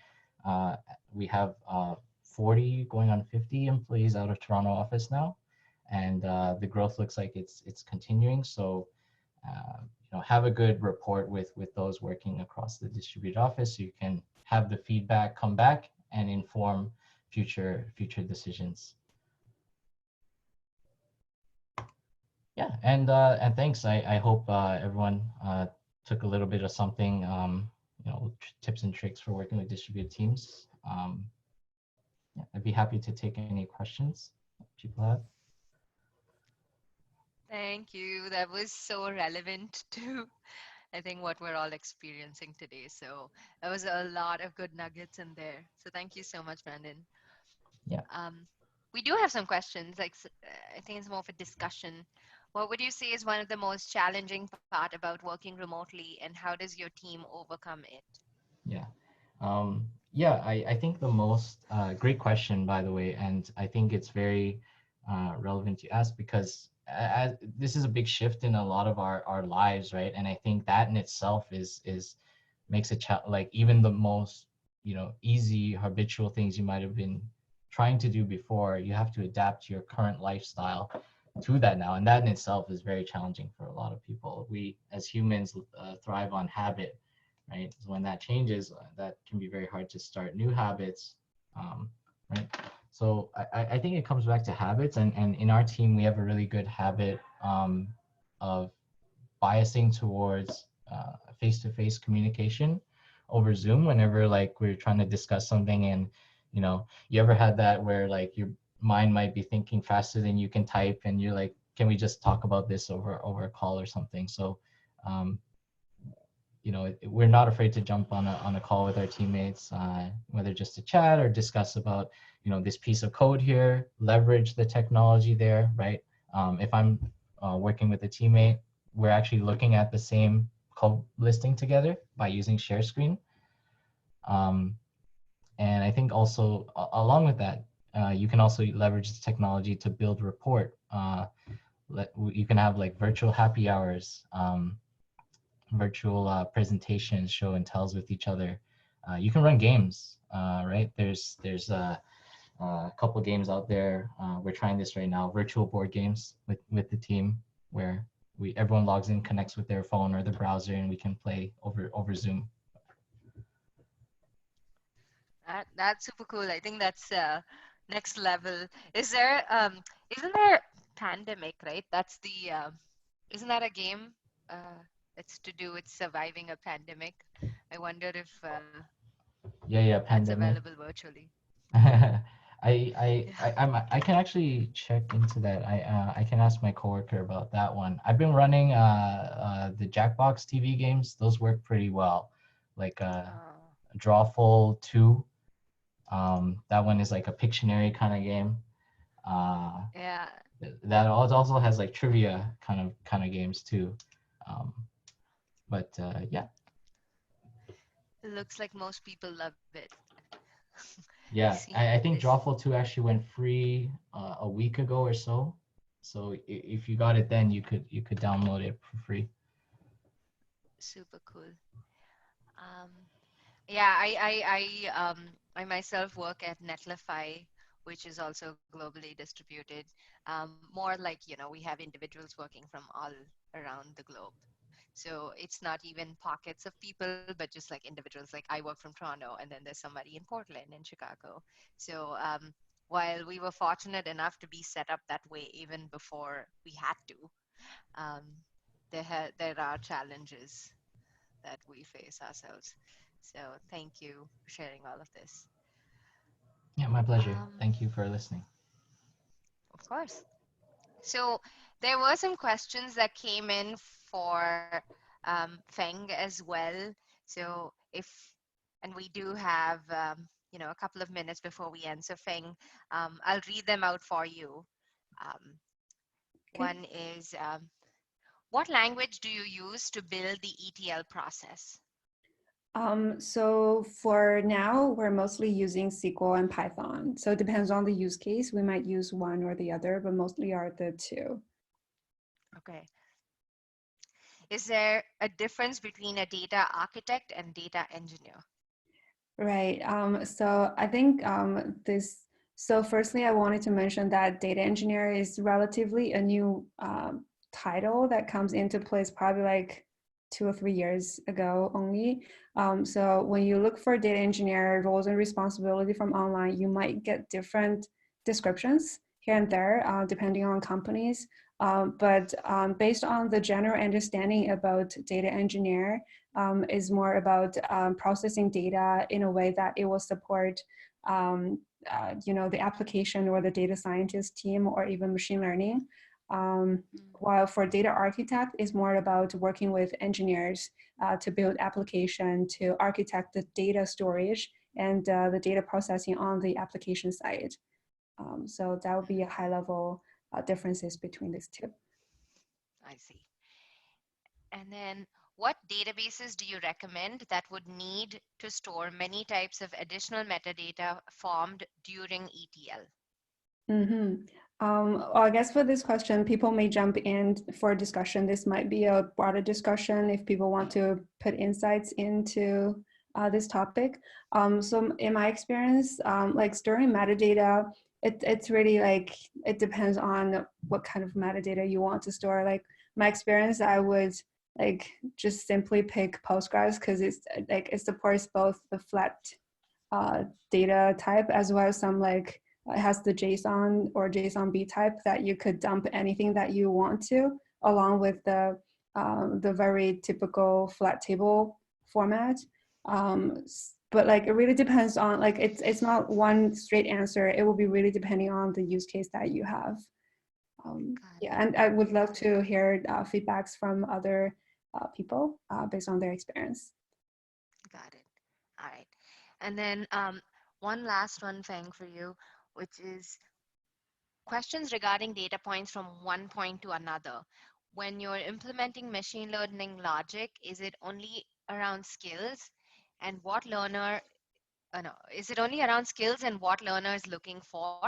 We have 40 going on 50 employees out of Toronto office now, and the growth looks like it's continuing. So you know, have a good rapport with those working across the distributed office, so you can have the feedback come back and inform future decisions. Yeah, and thanks. I hope everyone took a little bit of something, you know, tips and tricks for working with distributed teams. Yeah, I'd be happy to take any questions people have. Thank you. That was so relevant to, I think, what we're all experiencing today. So there was a lot of good nuggets in there. So thank you so much, Brandon. Yeah. We do have some questions. Like, I think it's more of a discussion. What would you say is one of the most challenging part about working remotely, and how does your team overcome it? Yeah. Yeah, I think the most great question, by the way, and I think it's very relevant to ask, because this is a big shift in a lot of our lives, right? And I think that in itself makes it like even the most, you know, easy habitual things you might have been trying to do before, you have to adapt your current lifestyle to that now, and that in itself is very challenging for a lot of people. We as humans thrive on habit, right? So when that changes, that can be very hard to start new habits, right? So I think it comes back to habits, and in our team we have a really good habit of biasing towards face-to-face communication over Zoom whenever, like, we're trying to discuss something. And you know, you ever had that where, like, your mind might be thinking faster than you can type, and you're like, can we just talk about this over a call or something? So you know, we're not afraid to jump on a call with our teammates, whether just to chat or discuss about, you know, this piece of code here, leverage the technology there, right? If I'm working with a teammate, we're actually looking at the same code listing together by using share screen. And I think also along with that, you can also leverage the technology to build rapport. You can have like virtual happy hours, virtual presentations, show and tells with each other. You can run games, right? There's a couple of games out there. We're trying this right now, virtual board games with the team, where everyone logs in, connects with their phone or the browser, and we can play over Zoom. That's super cool. I think that's next level. Isn't there Pandemic, right? That's the isn't that a game? It's to do with surviving a pandemic. I wonder if yeah, that's Pandemic. available virtually. I can actually check into that. I can ask my coworker about that one. I've been running the Jackbox TV games. Those work pretty well. Like Drawful 2. That one is like a Pictionary kind of game. Yeah. That also has like trivia kind of games too. Yeah. It looks like most people love it. Yeah, See I think this. Drawful 2 actually went free a week ago or so. So if you got it then, you could download it for free. Super cool. Um, yeah, I myself work at Netlify, which is also globally distributed. More like, we have individuals working from all around the globe. So it's not even pockets of people, but just like individuals. Like I work from Toronto, and then there's somebody in Portland, in Chicago. So while we were fortunate enough to be set up that way even before we had to, um, there are challenges that we face ourselves. So thank you for sharing all of this. Yeah, my pleasure. Um, Thank you for listening. of course. So there were some questions that came in for Feng as well. So and we do have, a couple of minutes before we end. So Feng, I'll read them out for you. Um, Okay. One is, what language do you use to build the ETL process? So for now, we're mostly using SQL and Python. So it depends on the use case. We might use one or the other, but mostly are the two. Okay. Is there a difference between a data architect and data engineer? Right. So I think so firstly, I wanted to mention that data engineer is relatively a new title that comes into place probably like 2 or 3 years ago only. So when you look for data engineer roles and responsibility from online, you might get different descriptions here and there, depending on companies. But based on the general understanding about data engineer, is more about processing data in a way that it will support the application or the data scientist team or even machine learning. While for data architect is more about working with engineers to build application, to architect the data storage and the data processing on the application side. So that would be a high level differences between these two. I see. And then what databases do you recommend that would need to store many types of additional metadata formed during ETL? Well, I guess for this question, people may jump in for a discussion. This might be a broader discussion if people want to put insights into this topic. So in my experience, like storing metadata, it's really like, it depends on what kind of metadata you want to store. Like my experience, I would like just simply pick Postgres because it's like it supports both the flat data type as well as some like it has the JSON or JSON-B type that you could dump anything that you want to, along with the very typical flat table format. But like it really depends on, like it's not one straight answer. It will be really depending on the use case that you have. Yeah, and I would love to hear feedbacks from other people based on their experience. Got it. All right. And then one last one, Feng, for you, which is questions regarding data points from one point to another. When you're implementing machine learning logic, is it only around skills and what learner, no, is it only around skills and what learner is looking for?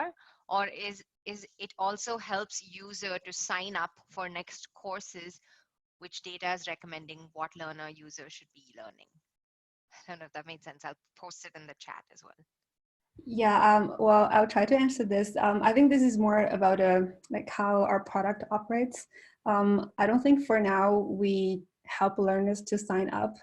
Or is it also helps user to sign up for next courses, which data is recommending what learner user should be learning? I don't know if that made sense. I'll post it in the chat as well. Yeah, well, I'll try to answer this. I think this is more about like how our product operates. I don't think for now we help learners to sign up.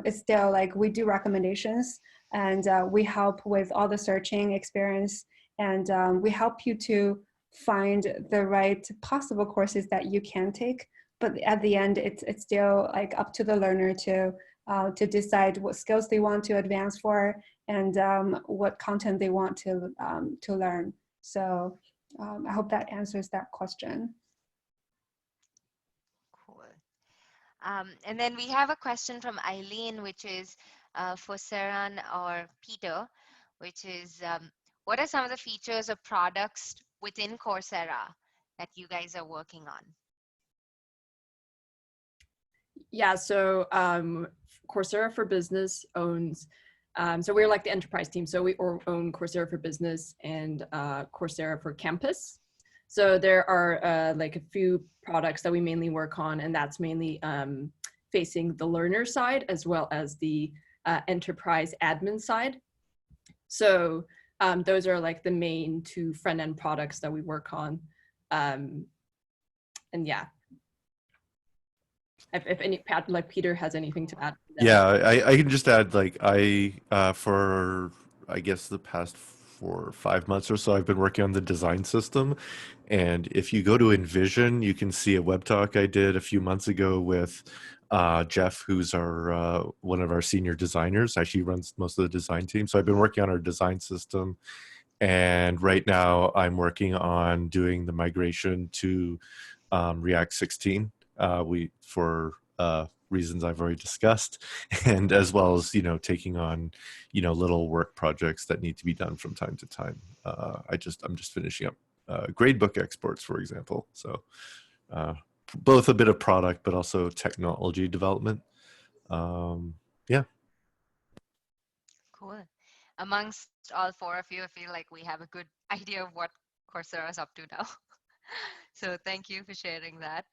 It's still like we do recommendations and we help with all the searching experience, and we help you to find the right possible courses that you can take. But at the end, it's still like up to the learner to decide what skills they want to advance for and what content they want to learn. So I hope that answers that question. Cool. And then we have a question from Eileen, which is for Sehran or Peter, which is, what are some of the features or products within Coursera that you guys are working on? Yeah, so Coursera for Business owns, so we're like the enterprise team. So we own Coursera for Business and Coursera for Campus. So there are like a few products that we mainly work on, and that's mainly facing the learner side as well as the enterprise admin side. So those are like the main two front-end products that we work on. And yeah. If any, like Peter has anything to add. Yeah, I can just add, like, for, I guess, the past 4 or 5 months or so, I've been working on the design system. And if you go to Envision, you can see a web talk I did a few months ago with Jeff, who's our one of our senior designers. Actually runs most of the design team. So I've been working on our design system. And right now I'm working on doing the migration to React 16. For reasons I've already discussed, and as well as, taking on, little work projects that need to be done from time to time. I'm just finishing up gradebook exports, for example. So both a bit of product, but also technology development. Yeah. Cool. Amongst all 4 of you, I feel like we have a good idea of what Coursera is up to now. So thank you for sharing that.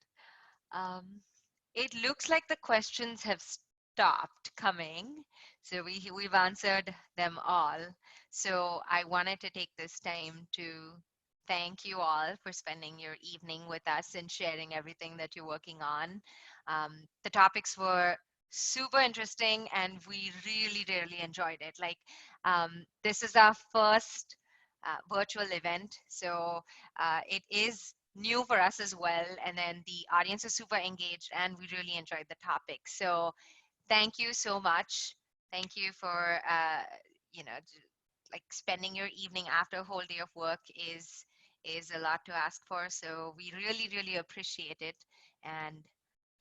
It looks like the questions have stopped coming. So we've answered them all. So I wanted to take this time to thank you all for spending your evening with us and sharing everything that you're working on. The topics were super interesting and we really enjoyed it. Like, this is our first virtual event. So it is new for us as well, and then the audience is super engaged and we really enjoyed the topic. So thank you so much. Thank you for like spending your evening after a whole day of work is a lot to ask for. So we really appreciate it, and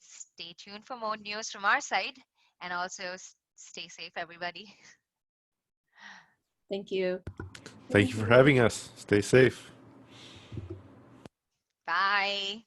stay tuned for more news from our side, and also stay safe, everybody. Thank you. Thank you for having us. Stay safe. Bye.